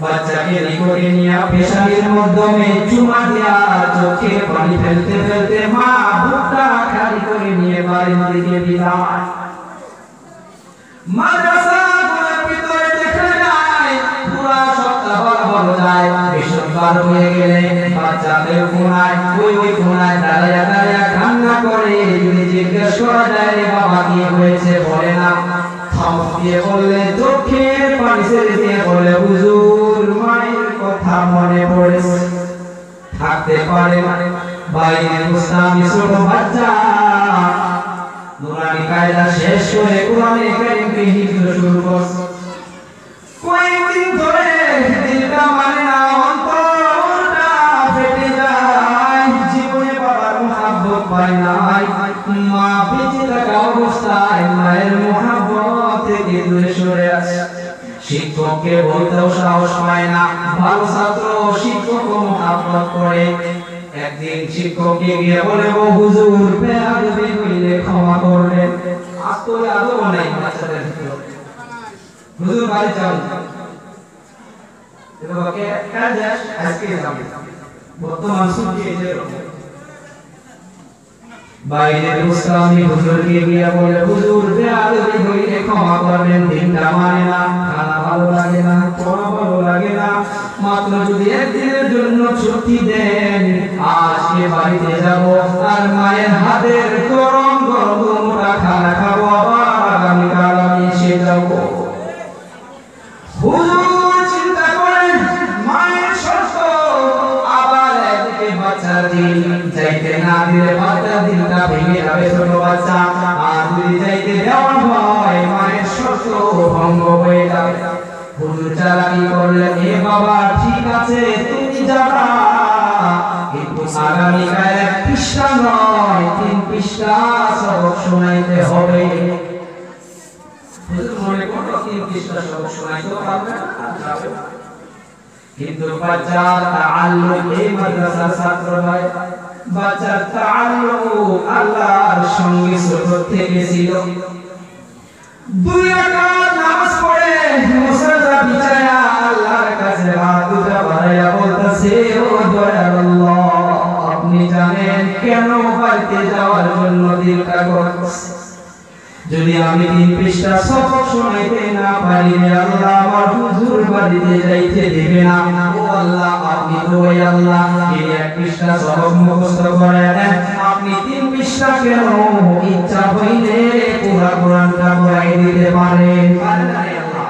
বাচ্চাকে নিকটে নিয়ে পেশাবের মাধ্যমে চুমা দেয়া চোখে পানি ফেলতে ফেলতে মা বুকটা খালি করে নিয়ে বাড়ির দিকে বিদায় মাদ্রাসা বিশ্ববার হয়ে গেলে বাচ্চাদের কোনায় ওই কোনায় দাঁড়ায়া দাঁড়ায়া কান্না করে যদি জিজ্ঞেস করা যায় রে বাবা কি হয়েছে বলে না থামক দিয়ে বললে চোখের পানি ছেড়ে দিয়ে বলে হুজুর মায়ের কথা মনে পড়েছে থাকতে পারে না বাইরে মুসলামি ছোট বাচ্চা নুরানি কায়দা শেষ করে কোরআনে কারীমকে হিফজ শুরু করছে কয়েকদিন ধরে দিলটা মানে না অন্তরটা ফেটে যায় জীবনে বাবার মহব্বত পায় নাই মা বেঁচে থাকা অবস্থায় মায়ের মহব্বত থেকে দূরে সরে আছে শিক্ষককে বলতেও সাহস পায় না ভালো ছাত্র শিক্ষকও মহব্বত করে একদিন শিক্ষককে গিয়ে বলে ও হুজুর বেয়াদবি হইলে ক্ষমা করবেন আজ তো আদব নাই বাচ্চাদের ভিতরে হুজুর বাড়ি যাও এবারে কাজ আজকে যাব বর্তমান সুবিধে বাইরে ইসলামী হুজুরকে গিয়ে বলে হুজুর বেয়াদবি হইলে ক্ষমা করবেন দিনটা মানে না খানা ভালো লাগে না পড়া ভালো লাগে না মাত্র যদি একদিনের জন্য ছুটি দেন আজকে বাড়িতে যাব আর মায়ের হাতের গরম গরম মোটা খানা খাবো আবার আগামীকাল আমি এসে যাব হুজুর চিন্তা করেন মায়ের শর্ত আবার একদিকে বাচ্চার দিন চাইতে না দিলে বাচ্চার দিনটা ভেঙে যাবে যাবে ছোট বাচ্চা, আর যদি যাইতে দেওয়া হয় মায়ের শর্ত ভঙ্গ হয়ে যাবে। হুজুর চালাকি করলেন, এ বাবা ঠিক আছে তুমি যাবা, কিন্তু আগামীকাল 1 পৃষ্ঠা নয় 3 পৃষ্ঠা সবক শোনাইতে হবে। হুজুর মনে করলো 3 পৃষ্ঠা সবক শোনাইতে পারবে না, কিন্তু বাচ্চার তাআল্লুম এই মাদ্রাসার ছাত্র নয়, বাচ্চার তাআল্লুম আল্লাহর সঙ্গে ছোট থেকে ছিল। 2 রাকাত নামাজ পড়ে মুসাল্লা বিছায়া আল্লাহর কাছে হাত দুটো বাড়াইয়া বলতেছে, ও দয়ার আল্লাহ, আপনি জানেন কেন বাড়িতে যাওয়ার জন্য দিলটা করতেছে। যদি আমি 3 পৃষ্ঠা সবক শোনাইতে না পারি, আল্লাহ আমার হুজুর বাড়িতে যাইতে দেবে না। ও আল্লাহ, আপনি তো ওই আল্লাহ, এই 1 পৃষ্ঠা সবক মুখস্থ করে দেন, আপনি 3 পৃষ্ঠা কেন ইচ্ছা হইলে পুরা কোরআনটা পড়াই দিতে পারেন। পারেন না আল্লাহ?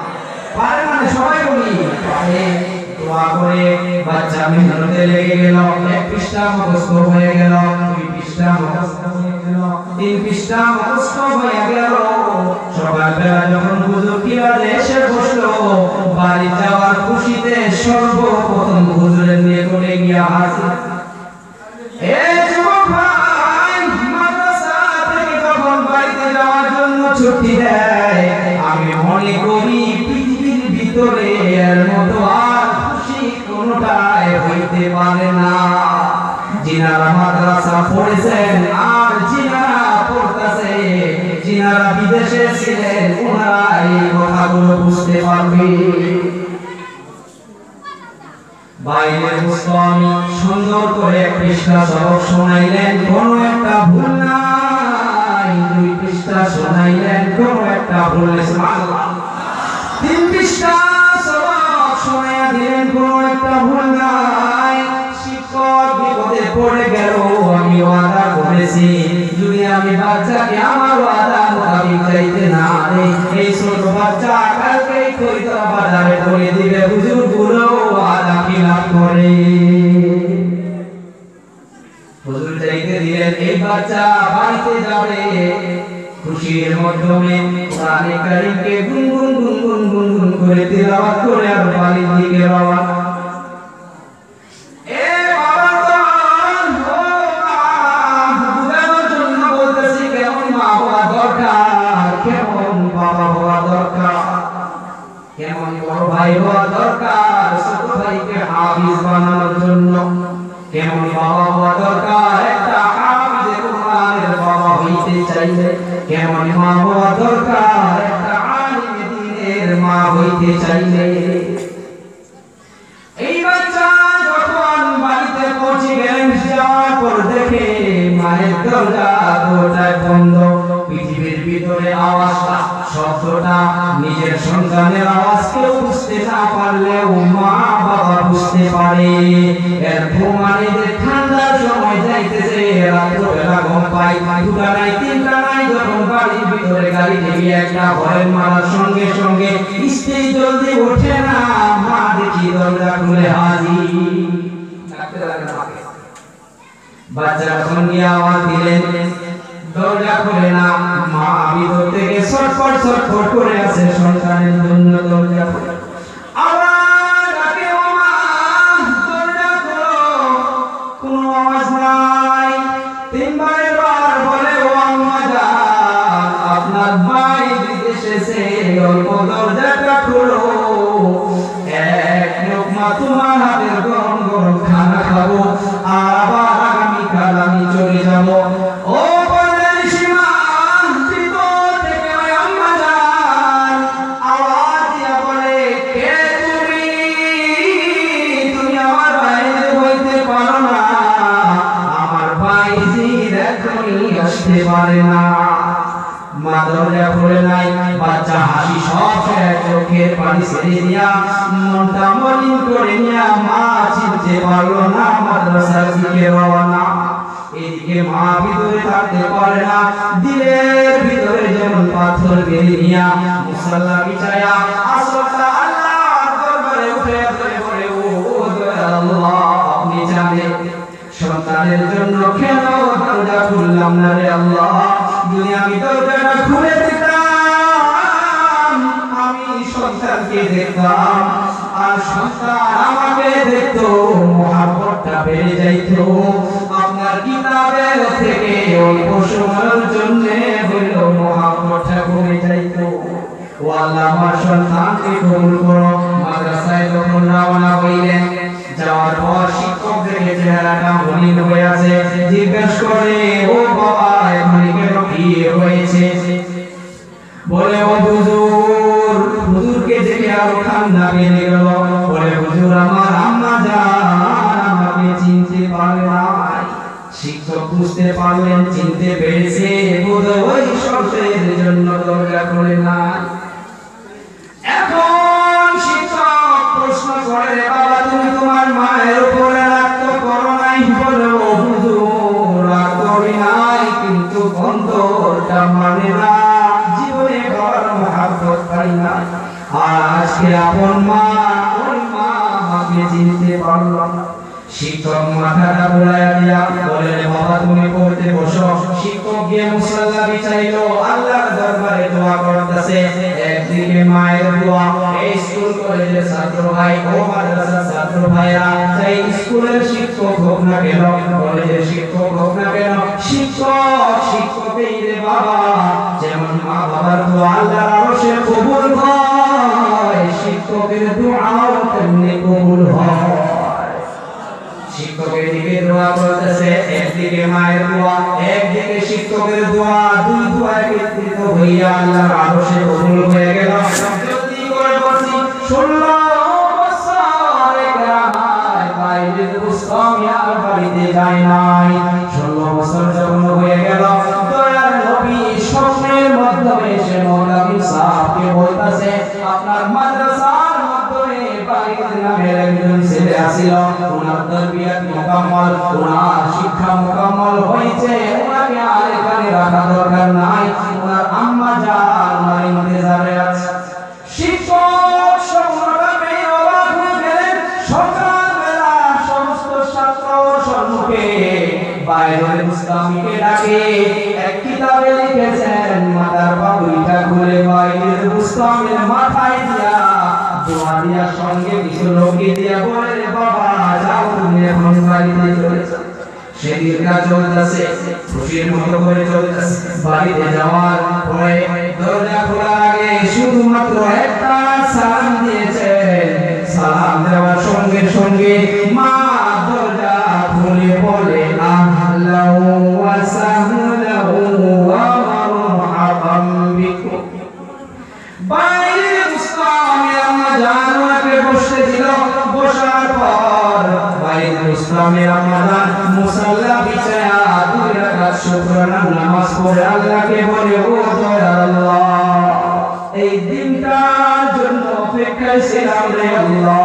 পারেন না? সবাই বলি পারে। দোয়া করে বাচ্চা মেহনতে লেগে গেল, 1 পৃষ্ঠা মুখস্থ হয়ে গেল, 2 পৃষ্ঠা মুখস্থ হয়ে গেল, 3 পৃষ্ঠা মুখস্থ হয়ে গেল। সকালবেলা যখন হুজুর কিলারে এসে বসলো, বাড়ি যাওয়ার খুশিতে সর্বপ্রথম হুজুরের নিয়ে করে গিয়া হাজির। এই যুবক ভাই, মাদ্রাসা থেকে যখন বাড়িতে যাওয়ার জন্য ছুটি দেয়, আমি মনে করি পৃথিবীর ভিতরে এর মতো আর খুশি কোনটাই হইতে পারে না। যিনারা মাদ্রাসা পড়েছেন আর যিনারা পড়তেছে, যিনারা বিদেশে ছিলেন, ওনারা এই কথাগুলো বুঝতে পারবে। বাইরের মুসলমান সুন্দর করে 1 পৃষ্ঠা সবক শোনাইলেন, কোনো একটা ভুল নাই। 2 পৃষ্ঠা শোনাইলেন, কোনো একটা ভুল নেই। সুবহানাল্লাহ। 3 পৃষ্ঠা সবক শোনাইয়া দিলেন, কোনো একটা ভুল নাই। শিক্ষক বিপদে পড়ে গেল, আমি ওয়াদা করেছি যদি আমি বাচ্চাকে আমার ওয়াদা মোতাবেক যাইতে না দেই, এই ছোট বাচ্চা কালকেই কইতা বাজারে বলে দিবে হুজুর গুলো ওয়াদা খিলাফ করে। হুজুর যাইতে দিলেন, এই বাচ্চা বাড়িতে যাবে খুশির মাধ্যমে কোরআনে কারীমকে গুনগুন গুনগুন গুনগুন করে তিলাওয়াত করে আর বাড়ির দিকে রওনা। কেমন বড় ভাই হওয়া দরকার ছোট ভাইকে হাফিজ বানানোর জন্য, কেমন বাবা হওয়া দরকার একটা হাফিজে কোরআনের বাবা হইতে চাইলে, কেমন মা হওয়া দরকার একটা আলিমে দ্বীনের মা হইতে চাইলে। এই বাচ্চা যখন বাড়িতে পৌঁছে গেলেন, যাওয়ার পর দেখে মায়ের দরজা দুটাই বন্ধ। পৃথিবীর ভিতরে আওয়াজটা, শব্দটা নিজের সন্তানের আওয়াজ কেউ বুঝতে না পারলেও মা বাবা বুঝতে পারে। এর প্রমাণে যে ঠান্ডার সময় যাইতেছে, রাত্রবেলা ঘুম পাই, 2টা নাই 3টা নাই, যখন বাড়ির ভিতরে গাড়ি থেকে একটা ভয়ের মারার সঙ্গে সঙ্গে স্ত্রী জলদি ওঠে না, মা দেখি দরজা খুলে হাজির। বাচ্চা যখন গিয়ে আওয়াজ দিলেন, দরজা খুলে না, মা ভিতর থেকে ছটফট ছটফট করে আছে সন্তানের জন্য। দরজা খুলে আওয়াজ ডাকে, ও মা দরজা খোলো, কোনো আওয়াজ নাই। 3 বার বলে, ও আম্মা জান, আপনার ভাই এসেছে, অল্প দরজাটা খোলো, 1 লোকমা তোমার হাতের গরম গরম খানা খাবো, আর আবার আগামীকাল আমি চলে যাবো। ও পারে না, মা দরজা খুলে নাই। বাচ্চা হাসি সব চোখের পানি ছেড়ে দিয়া মনটা মলিন করে নিয়া মা চিনতে পারলো না, মাদ্রাসার দিকে রওনা। এদিকে মা ভিতরে থাকতে পারে না, দিলের ভিতরে যেমন পাথর গেড়ে নিয়া মুসাল্লা বিছায়া আসরটা আল্লাহর দরবারে উঠে পড়ে, ও দয়াল আল্লাহ, আপনি জানেন সন্তানের জন্য কেন দরজা খুললাম না রে আল্লাহ, যদি আমি দরজাটা খুলে দিতাম আমি সন্তানকে দেখতাম আর সন্তান আমাকে দেখতো, মহব্বতটা বেড়ে যাইত। আপনার কিতাবের থেকে অল্প সময়ের জন্য হলো মহব্বতটা কমে যাইত। ও আল্লাহ আমার সন্তানকে কবুল করো। মাদ্রাসায় যখন রওনা হইলেন, যাওয়ার পর শিক্ষকদের চেহারাটা মলিন হয়ে আছে, জিজ্ঞেস করে ও বাবা এখানে কেন কি হয়েছে? বলে ও হুজুর, হুজুরকে দেখে আরো কান্না বেরিয়ে গেল। বলে হুজুর আমার আম্মা জান আমাকে চিনতে পারে না। শিক্ষক বুঝতে পারলেন, চিনতে পেরেছে, বোধহয় ওই শর্তের জন্য দরজা খুলে না। এখন শিক্ষক প্রশ্ন করে, বাবা তুমি তোমার মায়ের উপরে রাগ তো করো নাই? বলে ও হুজুর রাগ করি নাই, কিন্তু অন্তরটা মানে না, জীবনে বড় মহব্বত পাই না। আর আজকে আপন মা ওই মা আমাকে চিনতে পারল না। শিক্ষক মাথাটা বুলাইয়া দিয়া বলে বাবা তুমি পড়তে বসো। শিক্ষক গিয়ে মুসল্লা বিছাইলো, আল্লাহর দরবারে দোয়া করতেছে। একদিকে মায়ের দোয়া, এই স্কুল কলেজের ছাত্র ভাই ও মাদ্রাসার ছাত্র ভাইরা, সেই স্কুলের শিক্ষক হোক না কেন, কলেজের শিক্ষক হোক না কেন, শিক্ষকই রে বাবা। যেমন মা বাবার দোয়া আল্লাহর আরশে কবুল হয়, শিক্ষকের দোয়াও তেমনি কবুল হয়। শিক্ষকের দিকে দোয়া করতেছে, একদিকে মায়ের দোয়া, একদিকে শিক্ষকের দোয়া, দুই দোয়া একত্রিত হইয়া আল্লাহর আরশে কবুল হয়ে গেল। জলদি করে বলছি 16 বছর একরামায় বাইরে বুঝতাম আর বাড়িতে যাই নাই। 16 বছর যখন হয়ে গেল, দয়ার নবী স্বপ্নের মাধ্যমে এসে মৌলভী সাহেবকে বলতেছে আপনার মাদ্রাসার মাধ্যমে বাড়িতে নামের একজন ছেলে আসিল, ওনার তরবিয়ত মুকাম্মল, ওনার শিক্ষা মুকাম্মল হয়েছে, ওনাকে আর এখানে রাখা দরকার নাই, ওনার আম্মা জান ওনার ইন্তজারে আছে। শিক্ষক স্বপ্নটা পেয়ে অবাক হয়ে গেলেন। সকালবেলা সমস্ত ছাত্র সম্মুখে বাইরের মুস্তামিকে ডাকে, এক কিতাবে লিখেছেন মাথার পাগড়িটা খুলে বাইরের মুস্তামের মাথায় দিয়া দোয়া দিয়া সঙ্গে কিছু লোকে দিয়া বলে রে বাবা যাও তুমি এখন বাড়িতে চলে যাও। সেদিন কাজ চলতেছে, খুশির মতো করে চলতেছে। বাড়িতে যাওয়ার পরে দরজা খোলার আগে শুধুমাত্র একটা সালাম দিয়েছেন। সালাম দেওয়ার সঙ্গে সঙ্গে মা দরজা খুলে বলে আহলাউ ওয়া সাহলাউ ওয়া মারহাবাম বিকুম। বাইরে মুসলামের আম্মা জান ওকে বসতে দিল। বসার পর বাইরে মুসলামের আম্মা জান মুসাল্লা বিছায়া 2 রাকাত শুকরানা নামাজ পড়ে আল্লাহকে বলে ও দয়ার আল্লাহ এই দিনটার জন্য অপেক্ষায় ছিলাম রে আল্লাহ।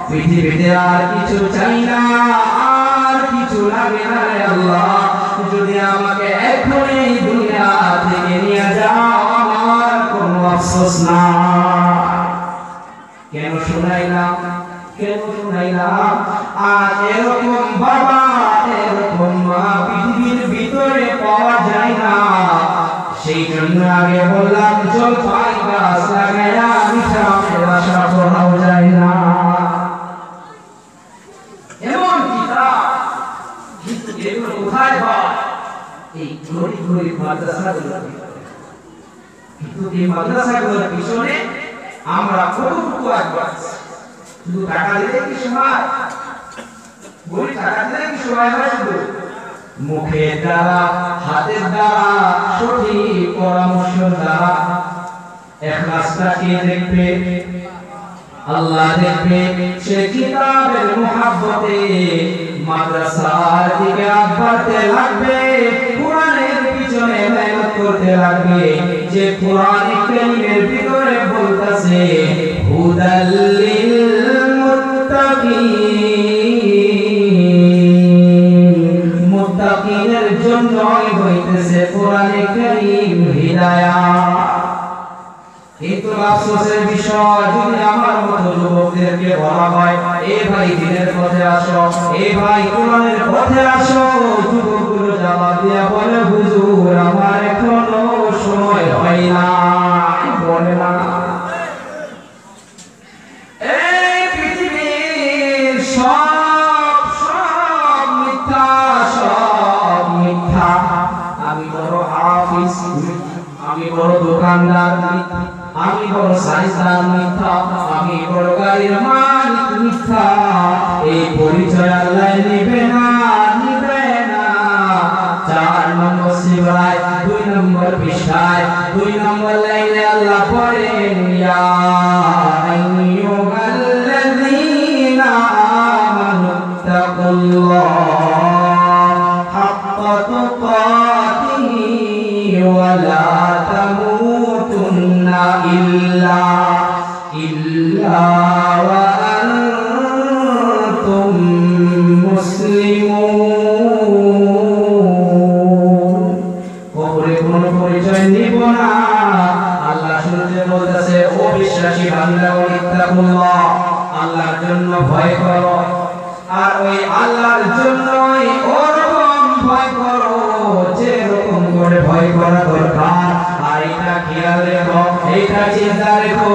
পৃথিবীতে আর কিছু চাই না, আর কিছু লাগে না রে আল্লাহ। যদি আমাকে এখন এই দুনিয়া থেকে নিয়ে যাও আমার কোনো আফসোস না। কেন শুনাইলাম, কেন শুনাইলাম? আর এরকম বাবা এরকম মা পৃথিবীর ভিতরে পাওয়া যায় না। সেই জন্য আগে বললাম জলপাই গাছ লাগাইয়া মিঠা আশা করাও যায় না। এমন কিতাব কিন্তু এগুলো কোথায় হয়? এই গরিব গরিব মাদ্রাসাগুলো। কিন্তু এই মাদ্রাসাগুলোর পিছনে আমরা কতটুকু আগ্রহ, শুধু টাকা দিলে কি সময়? গরিব টাকা দিলে কি সময় হয়? শুধু মুখের দ্বারা, হাতের দ্বারা, সঠিক পরামর্শ দ্বারা। ইখলাসটা কে দেখবে? আল্লাহ দেখবে। সে কিতাবের মুহাব্বতে মাদ্রাসার দিকে আগাতে লাগবে, কোরআনের পিছনে মেহনত করতে লাগবে। যে কোরআন কারীমের ভিতরে বলতাছে হুদাল লিল মুত্তাকিন, মুত্তাকিনের জন্য হইতেছে কোরআন কারীম হিদায়াত। কিন্তু আফসোসের বিষয় যদি আমার মতো যুবকদেরকে বলা হয় এ ভাই দিনের পথে আসো, এ ভাই কোরআনের পথে আসো, যুবকগুলো জবাব দিয়া বলে হুজুর আমার এখনো সময় হয় না, বলে না। এই পৃথিবীর সব মিথ্যা, সব মিথ্যা। আমি বড় হাফিজ, আমি বড় দোকানদার, আমি বড় সাইন্সদান মিথ্যা, আমি বড় গাড়ির মালিক মিথ্যা। এই পরিচয় আল্লাহ নিবে না, নিবে না। 4 নম্বর সূরায় 2 নম্বর পৃষ্ঠায় 2 নম্বর লাইনে আল্লাহ বলেন ইয়া আইয়ুহাল্লাযীনা আমানু তাকুল্লাহ হাক্কা তুকাতিহি ওয়া লা তামুতুন্না ইল্লা ওয়া আনতুম মুসলিমুন। কবরে কোনো পরিচয় নিব না। আল্লাহ শুনতে বলতেছে ও বিশ্বাসী বান্দা ইত্তাকুল্লাহ, আল্লাহর জন্য ভয় করো। আর ওই আল্লাহর জন্যই ওরকম ভয় করো যেরকম করে ভয় করা দরকার। আর এটা খেয়াল রেখো, এটা চিন্তা রেখো,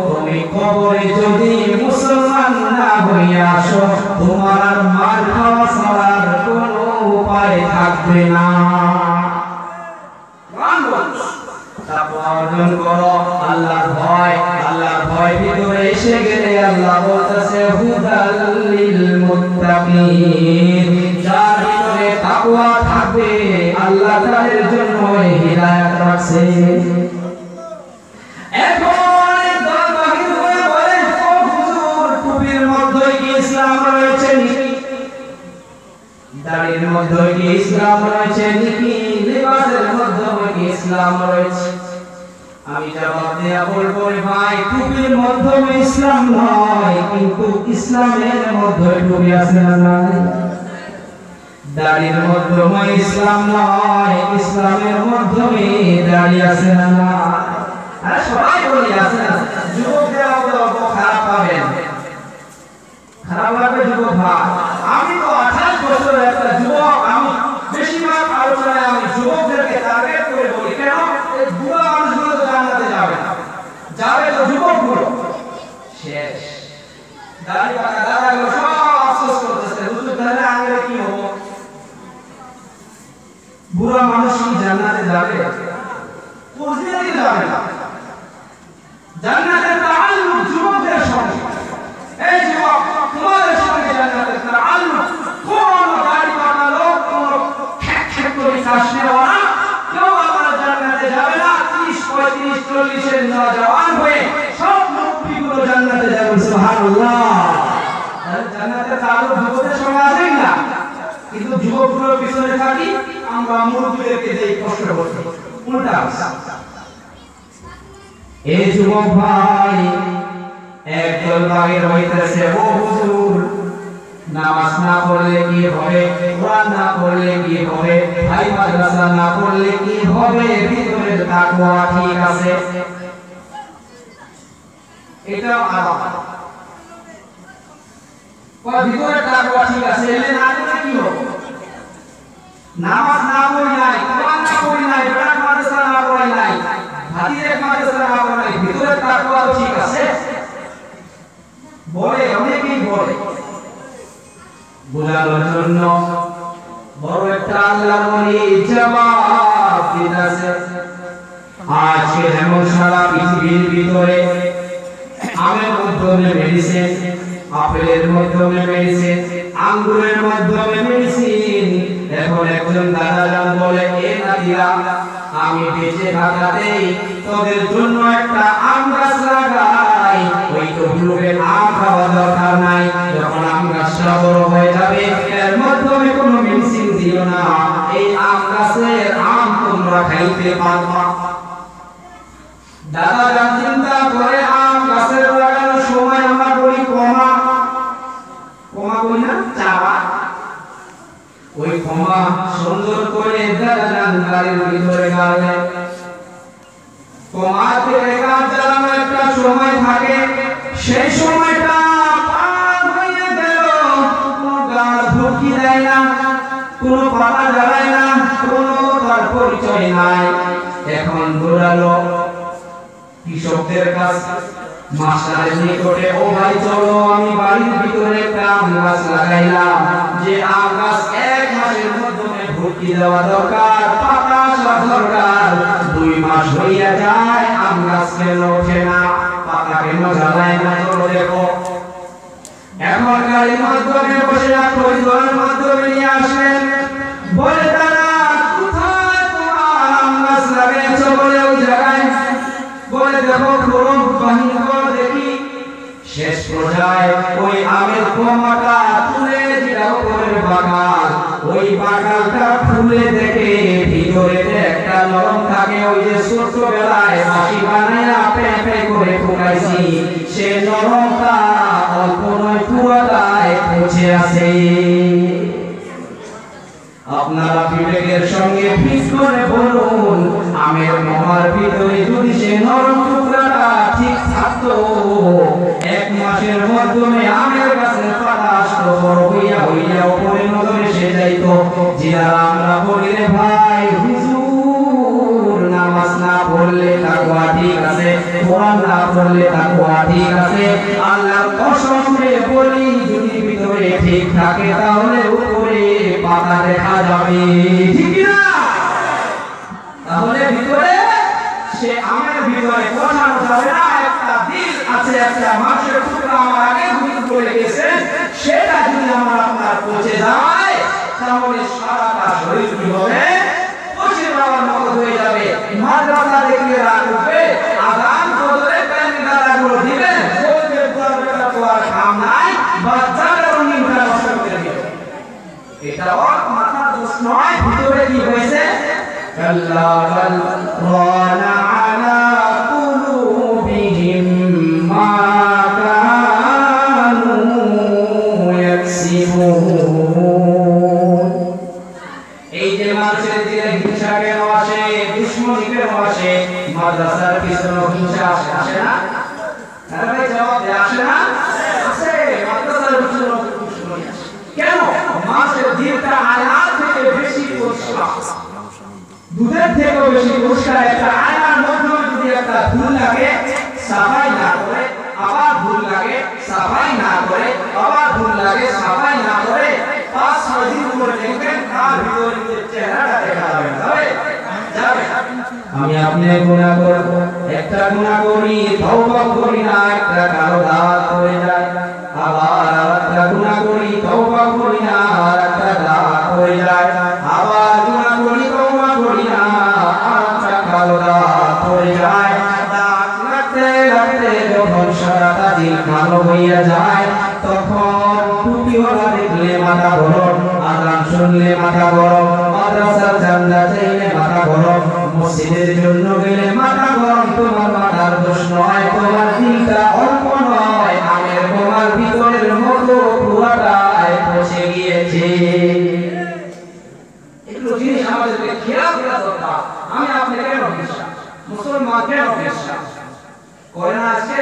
তুমি কবরে যদি মুসলমান না হয়ে আসো তোমার আর মার খাওয়া ছাড়ার কোনো উপায় থাকবে না। অর্জন করো আল্লাহর ভয়। আল্লাহর ভয় ভিতরে এসে গেলে আল্লাহ বলতেছে হুদাল লিল মুত্তাকিন, যার ভিতরে তাকওয়া থাকবে আল্লাহ তাদের জন্য হিদায়াত রাখছে। এখন দল বাহির হয়ে বলে ও হুজুর টুপির মধ্যে কি ইসলাম রয়েছে নাকি? দাড়ির মধ্যে কি ইসলাম রয়েছে নাকি? লিবাসের মধ্যে কি ইসলাম রয়েছে? আমি জবাব দেয়া বলবো ভাই টুপির মাধ্যমে ইসলাম নয়, কিন্তু ইসলামের মধ্যে টুপি আছে না নাই? দাড়ির মাধ্যমে ইসলাম নয়, ইসলামের মাধ্যমে দাড়ি আছে না নাই? আরে সবাই বলি আছে না। যুবকরা বলবো খারাপ পাবেন, খারাপ লাগবে যুবক ভাই। আমি তো 28 বছরের একটা যুবক, আমি বেশিরভাগ আলোচনায় আমি যুবকদেরকে টার্গেট করে বলি কেন এই বুড়া মানুষগুলো তো জান্নাতে যাবে না, যাবে তো যুবকগুলো। শেষ দাড়ি পাকা দাদাগুলো সব আফসোস করতেছে হুজুর তাহলে আগে কি হবো? বুড়া মানুষ কি জান্নাতে যাবে? কোনদিনই যাবে না। জান্নাতের তাআল্লুক যুবকদের সঙ্গে। এই যুবক তোমাদের সঙ্গে জান্নাতের তাআল্লুক কোন দাড়ি পাকা লোক কোন খ্যাক করে কাশনে ওরা কেউ আমার জান্নাতে যাবে না। 30 35 40 এর নওজওয়ান হয়ে সব মুরব্বিগুলো জান্নাতে যাবে। সুবহানাল্লাহ। জান্নাতের তাআল্লুক যুবকদের সঙ্গে আছে না, কিন্তু যুবকগুলোর পিছনে থাকি আমরা মুরব্বিদেরকে দেই কষ্ট করতে। উল্টা এই যুবক ভাই একদল বাহির হইতেছে ও হুজুর নামাজ না পড়লে কি হবে, কোরআন না পড়লে কি হবে, ভাই মাদ্রাসা না পড়লে কি হবে, ভিতরের তাকওয়া ঠিক আছে। এটা আরাম কয় ভিতরের তাকওয়া ঠিক আছে, এলে না দিলে কি হবে? নামাজ না পড়ি নাই, কোরআন না পড়ি নাই, ভাই মাদ্রাসা না পড়ি নাই, হাদিসের মাদ্রাসা না পড়ি নাই, ভিতরের তাকওয়া ঠিক আছে বলে অনেকেই বলে। বোঝানোর জন্য বড় একটা আল্লাহর ওলি জবাব দিতেছে। আজকে যেমন সারা পৃথিবীর ভিতরে আমের মাধ্যমে মেডিসিন, আপেলের মাধ্যমে মেডিসিন, আঙ্গুরের মাধ্যমে মেডিসিন, এখন একজন দাদাজান বলে এ নাতিরা আমি বেঁচে থাকাতেই তোদের জন্য একটা আম গাছ লাগাই, ওই তো গ্রুপের আম খাওয়া দরকার নাই, যখন আম গাছটা বড় হয়ে যাবে এর মাধ্যমে কোনো মেডিসিন দিও না, এই আম গাছের আম তোমরা খাইতে পারবা। দাদাজান চিন্তা করে আম গাছের লাগানোর সময় আমরা বলি কমা বলি না চাওয়া, ওই কমা সুন্দর করে দাদাজান গাড়ির ভিতরে গাড়লে কমা থেকে গাছ সময় থাকে সেই সময়টা পার হয়ে গেল, কোনো গাছ ঢুকি দেয় না, কোনো পাতা জ্বালায় না, কোনো তার পরিচয় নাই। এখন দৌড়ালো কৃষকদের কাছে, মাস্টারের নিকটে, ও ভাই চলো আমি বাড়ির ভিতরে একটা আম গাছ লাগাইলাম, যে আম গাছ 1 মাসের মধ্যে ভর্তি দেওয়া দরকার, পাতা আসা দরকার। 2 মাস হইয়া যায়, আম গাছ কেন ওঠে না, পাতা কেন জ্বালায় না, চলো দেখো। এখন গাড়ির মাধ্যমে বসে খরিদ্দারের মাধ্যমে নিয়ে আসলেন, বলে তারা কোথায় তোমার আম গাছ লাগাইছো, বলে ওই জায়গায়, বলে দেখো খরম বাহিনী করে দেখি। শেষ পর্যায়ে ওই আমের কোমাটা তুলে দিল উপরের বাগান, ওই বাগানটা খুলে দেখে ভিতরে একটা নরম থাকে, ওই যে ছোটবেলায় মাটি বানায়া পেঁপে করে ফুটাইছি, সে নরমটা অল্প নয় পুরোটাই পচে আছে। আপনারা বিবেকের সঙ্গে ফিস করে বলুন, আমের মোহার ভিতরে যদি সে নরম টুকরাটা ঠিক থাকতো, 1 মাসের মাধ্যমে আমের গাছের পাতা আসতো, বড় হইয়া হইয়া উপরে নজরে সে যাইতো। যারা আমরা বলি রে ভাই হুজুর নামাজ না পড়লে তাকওয়া ঠিক আছে, কোরআন না পড়লে তাকওয়া ঠিক আছে, আল্লাহর কসম করে বলি যদি ভিতরে ঠিক থাকে তাহলে উপরে পাতা দেখা যাবে, ঠিক না? তাহলে ভিতরে সে আমের ভিতরে বসানো যাবে না। একটা দিল আছে, একটা মাংসের টুকরা আমার আগে ভুল করে গেছে, সেটা যদি আমার আপনার পচে যায় তাহলে সারাটা শরীর কি হবে, পচে যাওয়ার মতো হয়ে যাবে। মাদ্রাসা দেখলে রাখবে, আযান ফজরে প্যান্ডেলাগুলো দিবেন, বলবে দরবেটা তো আর কাম নাই, বাচ্চারা রঙিনটা নষ্ট করে দিবে। এটা ওর মাথার দোষ নয়, ভিতরে কি হয়েছে? কাল্লা বাল রানা আলা কুলুবিহিম মা কানু ইয়াকসিবুন। এই যে মানুষের দিলে হিংসা কেন আসে, দুশ্মনী কেন আসে? মাদ্রাসার পিছনে হিংসা আসে না? আরে জবাব দেয়া আসে না? আসে, মাদ্রাসার পিছনে দুশ্মনী আসে কেন? মাছের দিলটা আয়নার থেকে বেশি পরিষ্কার, দুধের থেকেও বেশি পরিষ্কার। একটা আয়নার মধ্যে যদি একটা ধুল লাগে, সাফাই না করে, আবার ধুল লাগে, সাফাই না করে, আবার ধুল লাগে, সাফাই না করে, 5-6 দিন পরে দেখবেন তার ভিতরে চেহারাটা দেখা যাবে। আমি আপনি গুনাহ করব, একটা গুনাহ করি তওবা করি না, একটা কালো দাগ হয়ে যায়, আবার একটা গুনাহ করি তওবা করি না, আর একটা দাগ হয়ে যায়, আবার গুনাহ করি তওবা করি না, আর একটা কালো দাগ হয়ে যায়। দাগ লাগতে লাগতে যখন সারাটা দিন কালো হইয়া যায়, তখন টুপিওয়ালা দেখলে মাথা গরম, আযান শুনলে মাথা গরম, মাদ্রাসার জান্নাত চাইলে মাথা গরম, মসজিদের জন্য গেলে মাথা গরম। তোমার মাথার দোষ নয়, তোমার দিলটা অল্প নয়, আমের তোমার ভিতরের মতো পুরাটাই পচে গিয়েছে। একটু জিনিস আমাদেরকে খেয়াল করা দরকার। আমি আপনি কেন বিশ্বাস, মুসলমান কেন বিশ্বাস করে না? আজকে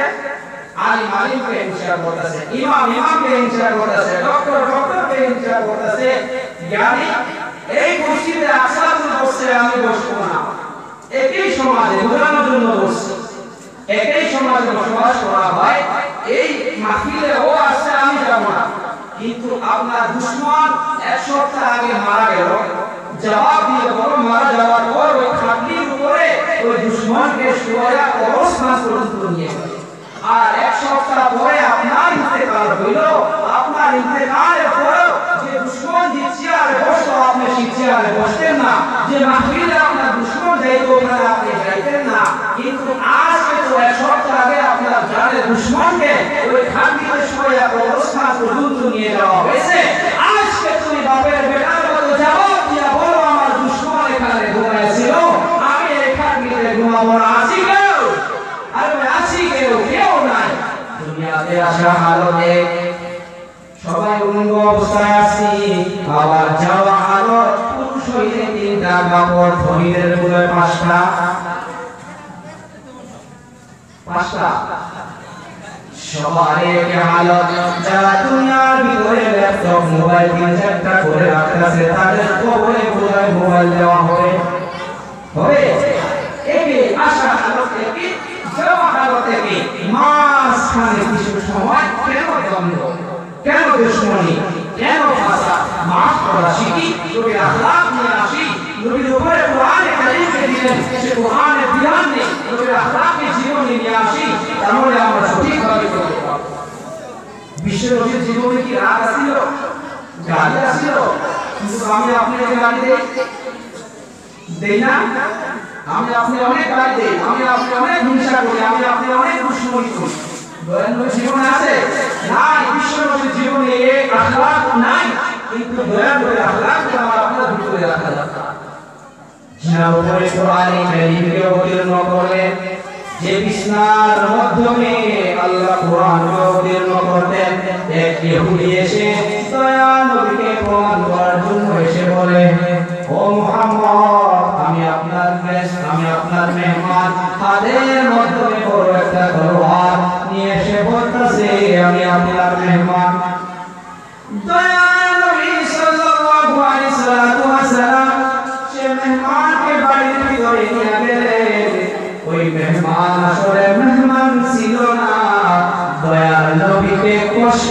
আলিম আলিমকে হিংসা করতেছে, ইমাম ইমামকে হিংসা করতেছে, ডক্টর ডক্টরকে হিংসা করতেছে, জ্ঞানী এই মসজিদে আকসাদুল বসছে, আমি বসবো না। একই সমাজে বোঝানোর জন্য বসছে, একই সমাজে বসবাস করা হয়, এই মাহফিলে ও আসছে, আমি যাব না। কিন্তু আপনার দুশমন 1 সপ্তাহ আগে মারা গেল, জবাব দিয়ে বলো, মারা যাওয়ার পর ওই খাটলির উপরে ওই দুশমনকে শোয়া অবস্থান পর্যন্ত নিয়ে গেল। আর 1 সপ্তাহ পরে আপনার ইন্তেকাল হইল, আপনার ইন্তেকালের পরেও যে দুশমন যে চেয়ারে বসতো, আপনি সেই চেয়ারে বসতেন না, যে মাহফিলে আপনার দুশমন যাইতো ওখানে আপনি যাইতেন না। কিন্তু আজকে তো 1 সপ্তাহ আগে আপনার জানের দুশমনকে ওই খাটলিতে শোয়া অবস্থান পর্যন্ত নিয়ে যাওয়া হয়েছে। আজকে তুমি বাপের বেটার মতো জবাব দিয়া বলো, আমার দুশমন এখানে ঘুমাইছিল, আমি এই খাটলিতে ঘুমাবো না। আছি কেউ? আরে আছি কেউ? কেউ নাই। দুনিয়াতে আসা হালতে সবাই উলঙ্গ অবস্থায় আছি, আবার যাওয়া হালত পুরুষ হইলে 3টা কাপড়, ধনীদের গুলোয় 5টা। সবার এক হালত, যারা দুনিয়ার ভিতরে ল্যাপটপ মোবাইল 3-4টা করে রাখতেছে তাদের কবরে বোধহয় মোবাইল দেওয়া হবে একে আশা হালত থেকে যাওয়া হালত থেকে মাঝখানে কিছু সময় কেন দ্বন্দ্ব, কেন দুশ্মনী, কেন ভাষা, মাফ করা শিখি, নবীর আখলাক নিয়ে আসি, নবীর উপরে কোরআনে কারীমকে দিলেন, সে কোরআনের বিধান নেই, নবীর আখলাকে জীবনে নিয়ে আসি, তাহলে আমরা সঠিকভাবে চলতে পারবো। বিশ্ব নবীর জীবনে কি রাগ আসিল, গালি আসিল? কিন্তু আমি আপনাকে গালি দেই না? আমি আপনি অনেক গালি দেই, আমি আপনি অনেক হিংসা করি, আমি আপনি অনেক দুশ্মনী করি। দয়াল নবীর জীবনে আছে? নাই। বিশ্ব নবীর জীবনে এই আখলাক নাই, কিন্তু দয়াল নবীর আখলাককে আমার আপনার ভিতরে রাখা দরকার। যার উপরে কোরআনে কারীমকে অবতীর্ণ করলেন, যে বিছনার মাধ্যমে আল্লাহ কোরআনকে অবতীর্ণ করতেন, এক ইহুদি এসে দয়াল নবীকে প্রমাণ করার জন্য এসে বলে, ও মুহাম্মদ, আমি আপনার গেস্ট, আমি আপনার মেহমান, হাতের মাধ্যমে বড় একটা তলোয়ার নিয়ে এসে বলতেছে আমি আপনার মেহমান। দয়াল নবী সাল্লাল্লাহু আলাইহি ওয়াসাল্লাম সে মেহমানকে বাড়ির ভিতরে নিয়ে গেলেন। ওই মেহমান আসলে মেহমান ছিল না, দয়াল নবীকে কষ্ট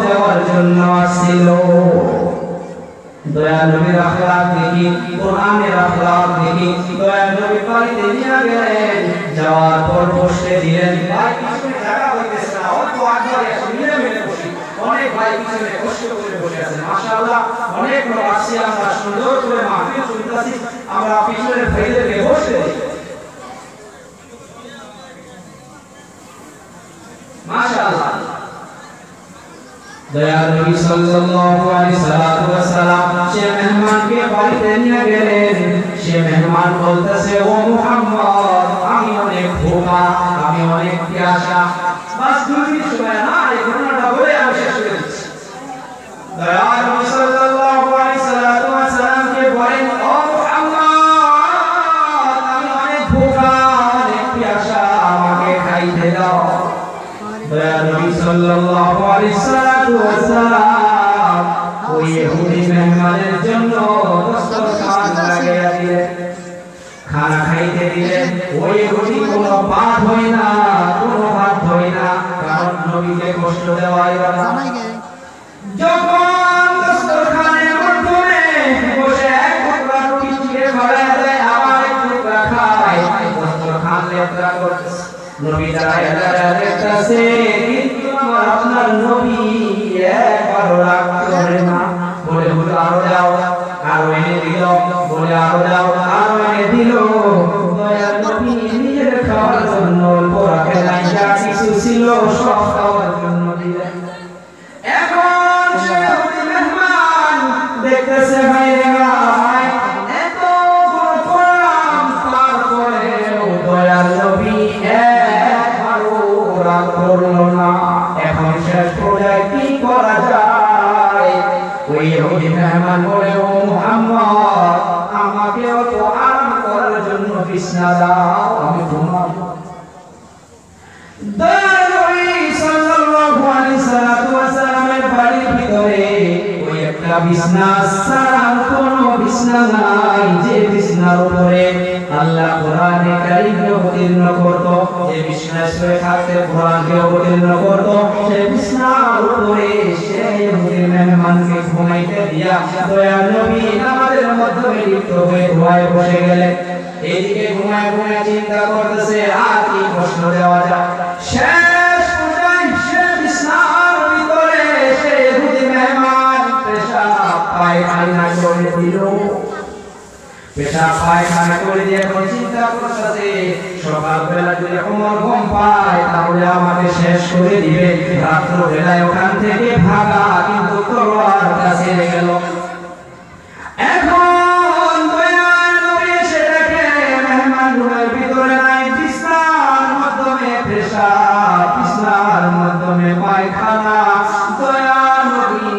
দেওয়ার জন্য আসছিল। দয়াল নবীর আখলাক দেখি, কোরআনের আখলাক দেখি, দয়াল নবী বাড়িতে নিয়ে গেলেন। যাওয়ার পর বসতে দিলেন। ভাই পিছনে জায়গা হইতেছে না, অল্প আগে এসে মিলে মিলে বসি। অনেক ভাই পিছনে কষ্ট করে বসে আছেন, মাশাআল্লাহ অনেক লোক আসছে, আমরা সুন্দর করে মাহফিল শুনতেছি, আমরা পিছনে ভাইদেরকে বসতে দিই, মাশাআল্লাহ। দয়াল নবী সাল্লাল্লাহু আলাইহি ওয়াসাল্লাম সে মেহমানকে বাড়িতে নিয়ে গেলেন। সে মেহমান বলতেছে, ও মুহাম্মদ, আমি অনেক ভোকা, আমি অনেক পিয়াসা। বাস 2 মিনিট সময় না, এই ঘটনাটা বলে আমি শেষ করে দিচ্ছি। দয়াল নবী সাল্লাল্লাহু আলাইহি ওয়াসাল্লামকে বলেন, ও মুহাম্মদ, আমি অনেক ভোকা, অনেক পিয়াসা, আমাকে খাইতে দাও। দয়াল নবী সাল্লাল্লাহু আলাইহি ওয়াসাল্লাম ওই ইহুদি মেহমানের জন্য দস্তরখান লাগিয়ে দিলেন, খানা খাইতে দিলেন। ওই ইহুদি কোনো বাদ হয় না, কোনো বাদ হয় না, কারণ নবীকে কষ্ট দেওয়াই না। যখন দস্তরখানের মাধ্যমে বসে এক টুকরা রুটি চিড়ে ভাড়া দেয়, আবার এক টুকরা খায়, দস্তরখান লেত্রা করতেছে। নবী দাঁড়ায় দাঁড়ায় দেখতেছে, কিন্তু আমার আপনার নবী একবারও রাগ করে না। বলে বলে আরো দাও, আরো এনে দিল, বলে আরো দাও, আরো এনে দিল। দয়াল নবী নিজের খাওয়ার জন্য অল্প রাখে নাই, যা কিছু ছিল সব খাওয়ার জন্য দিলেন। এখন সে মেহমান দেখতেছে, ভাই রে ভাই, এত বড় করলাম, তারপরেও দয়াল নবী করলো না। এখন শেষ পর্যায়ে কি করা যায়? ওই ইহুদি মেহমান বলে, ও মুহাম্মদ, আমাকেও তো আরাম করার জন্য বিছানা দাও, আমি ঘুমাবো। দয়াল নবী সাল্লাল্লাহু আলাইহি ওয়াসাল্লামের বাড়ির ভিতরে ওই একটা বিছানা ছাড়া কোনো বিছানা নাই, যে বিছানার উপরে আল্লাহ কোরআনে কারীমকে অবতীর্ণ করত, যে বিছানায় শুয়ে থাকতে কোরআনকে অবতীর্ণ করত, সেই বিছানার উপরে সেই ইহুদি মেহমানকে ঘুমাইতে দিয়া দয়াল নবী নামাজের মাধ্যমে লিপ্ত হয়ে ঘুমায় বসে গেলেন। এইদিকে ঘুমায় ঘুমায় চিন্তা করতেছে, আর কি প্রশ্ন দেওয়া যায়। শেষ পর্যায়ে সে বিছানার ভিতরে সেই ইহুদি মেহমান পেশাব পায়খানা করে দিল। পেশাব পায়খানা করে দিয়ে এখন চিন্তা করতেছে, সকালবেলা যদি ওমর ঘুম পায় তাহলে আমাকে শেষ করে দিবে, রাত্র বেলায় ওখান থেকে ভাগা, কিন্তু তলোয়ার কাছে গেল। এখন দয়াল নবী এসে দেখে মেহমান রুমের ভিতরে নাই, বিছানার মাধ্যমে পেশাব, বিছানার মাধ্যমে পায়খানা। দয়াল নবী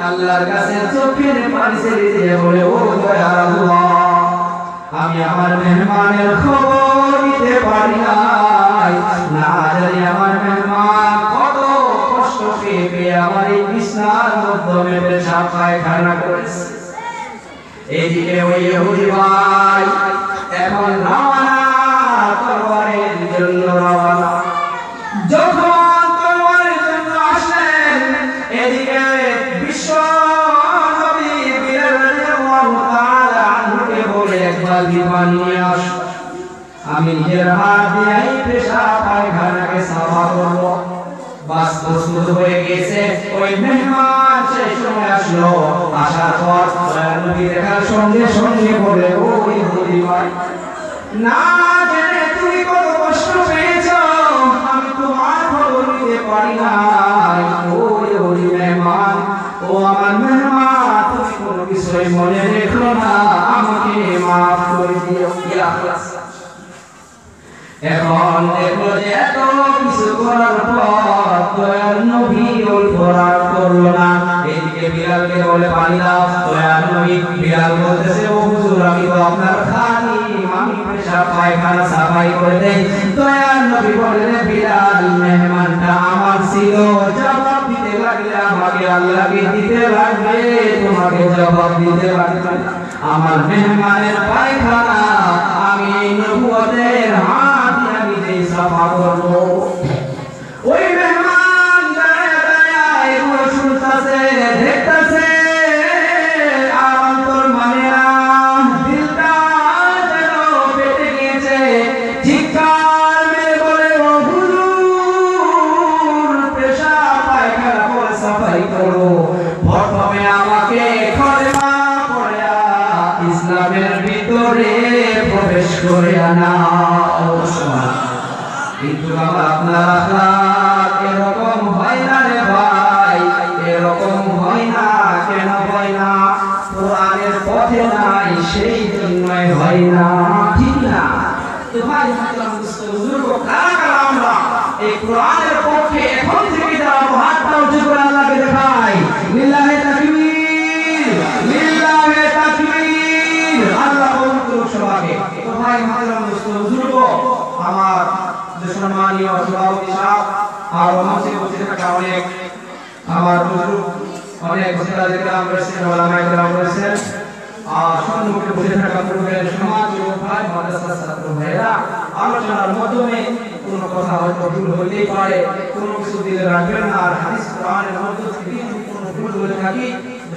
আল্লাহর কাছে চোখের পানি ছেড়ে দিয়ে বলে, ও দয়াল আল্লাহ, আমি আমার মেহমানের খবর নিতে পারি নাই, না জানি আমার মেহমান কত পেয়ে আমার এই বিছনার মাধ্যমে পেশাব পায়খানা করেছে। এদিকে ওই ইহুদি ভাই এখন রওনা, তরবারের জন্য রওনা। যখন তরবারের জন্য আসলেন, এদিকে বিশ্ব নবী বিলাল রাদিয়াল্লাহু তাআলা আনহুকে বলে একবার পানি নিয়ে আস, আমি নিজের হাত দিয়ে এই পেশাব পায়খানাকে সাফা করব। বাস প্রস্তুত হয়ে গেছে। ওই মেহমান সেই সময় আসলো, আসার পর নবী দেখার সঙ্গে সঙ্গে বলে, ওই ইহুদি ভাই, না জেনে তুমি কত কষ্ট পেয়েছো, আমি তোমার খবর নিতে পারি না। ওই ইহুদি মেহমান, ও আমার মেহমান, তুমি কোনো বিষয় মনে রেখো না, আমাকে মাফ করে দিও। এখন দেখো যে এত কিছু করার পর দয়াল নবী অপরাধ করলো না। এদিকে বিলালকে বলে পানি দাও। দয়াল নবী, বিলাল বলতেছে, ও হুজুর, আমি তো আপনার খাদিম, আমি পেশাব পায়খানা সাফাই করে দেই। দয়াল নবী বললেন, বিলাল, মেহমানটা আমার ছিল, জবাব দিতে লাগলে আমাকে আল্লাহকে দিতে লাগবে, তোমাকে জবাব দিতে লাগবে। আমার মেহমানের পায়খানা আমি নবুয়তের হাত দিয়ে আমি সাফা করব। ওই মেহমান দাঁড়ায় দাঁড়ায় এগুলো শুনতেছে, দেখতেছে, আর অন্তর মানে না, দিলটা যেন পেটে গিয়েছে। চিৎকার মেরে বলে, ও হুজুর, পেশাব পায়খানা করে সাফাই করো, প্রথমে আমাকে কলেমা পড়া ইসলামের ভিতরে প্রবেশ করে আনা। কিন্তু আপনার আখলাক এরকম হয় না রে ভাই, এরকম হয় না। কেন হয় না? কোরআনের পথে নাই, সেই জন্যই হয় না, ঠিক না? তো ভাই বুজুর্গ, কারা কারা আমরা এই কোরআনের পক্ষে এখন থেকে দাঁড়াবো? হাতটা উঁচু করে আল্লাহকে দেখাই, লিল্লাহি তাকবীর, লিল্লাহি তাকবীর। আল্লাহ কবুল করুক সবাইকে। তো ভাই বুজুর্গ, আমার সম্মানীয় সভাপতি সাহেব আর মঞ্চে বসে থাকা অনেক আমার বুজুর্গ, অনেক মুস্তাজিরাম রয়েছেন, ওলামায়ে কেরাম রয়েছেন, আর সম্মুখে বসে থাকা পূর্বের সমাজ ও ভাই মাদ্রাসার ছাত্র ভাইরা, আলোচনার মাধ্যমে কোনো কথা হয়তো ভুল হইতেই পারে, কোনো কিছু দিলে রাখবেন না। আর হাদিস কোরআনের মধ্যে থেকে কোনো ভুল হয়ে থাকি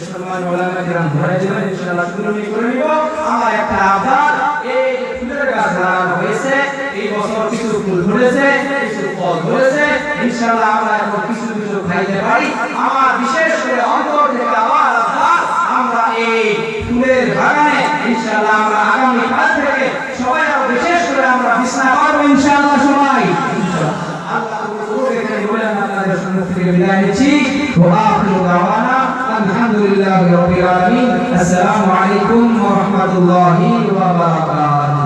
সম্মানীয় ওলামায়ে কেরাম ধরে দিবেন, ইনশাআল্লাহ শুরু করে নিব। আমার একটা আবদার, এই ফুলের গাছ লাগানো হয়েছে, এই বছর কিছু ফুল ধরেছে, কিছু ফল ধরেছে, ইনশাআল্লাহ আমরা এখন কিছু কিছু খাইতে পারি। আমার বিশেষ করে অন্তর থেকে আবার আমরা এই ফুলের বাগানে ইনশাআল্লাহ আমরা আগামী কাল থেকে সবাই আরো বিশেষ করে আমরা বিছনা পাবো ইনশাআল্লাহ সবাই। আল্লাহ এখানে বলে আপনাদের সামনে থেকে বিদায় নিচ্ছি। ওয়া আখিরু দাওয়ানা আলহামদুলিল্লাহি রাব্বিল আলামিন। আসসালামু আলাইকুম ওয়া রাহমাতুল্লাহি ওয়া বারাকাতুহু।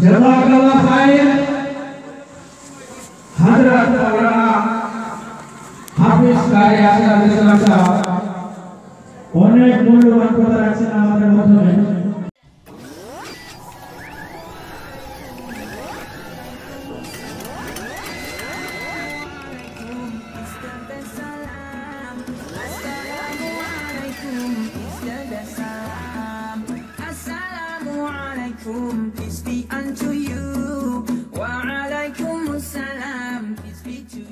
জাযাকাল্লাহু খাইর। হযরত মাওলানা হাফেজ qare aqsadul সাহেব অনেক মূল্যবান কথা রাখছেন আমাদের মাধ্যমে। Peace be unto you. Wa alaikum assalam. Peace be to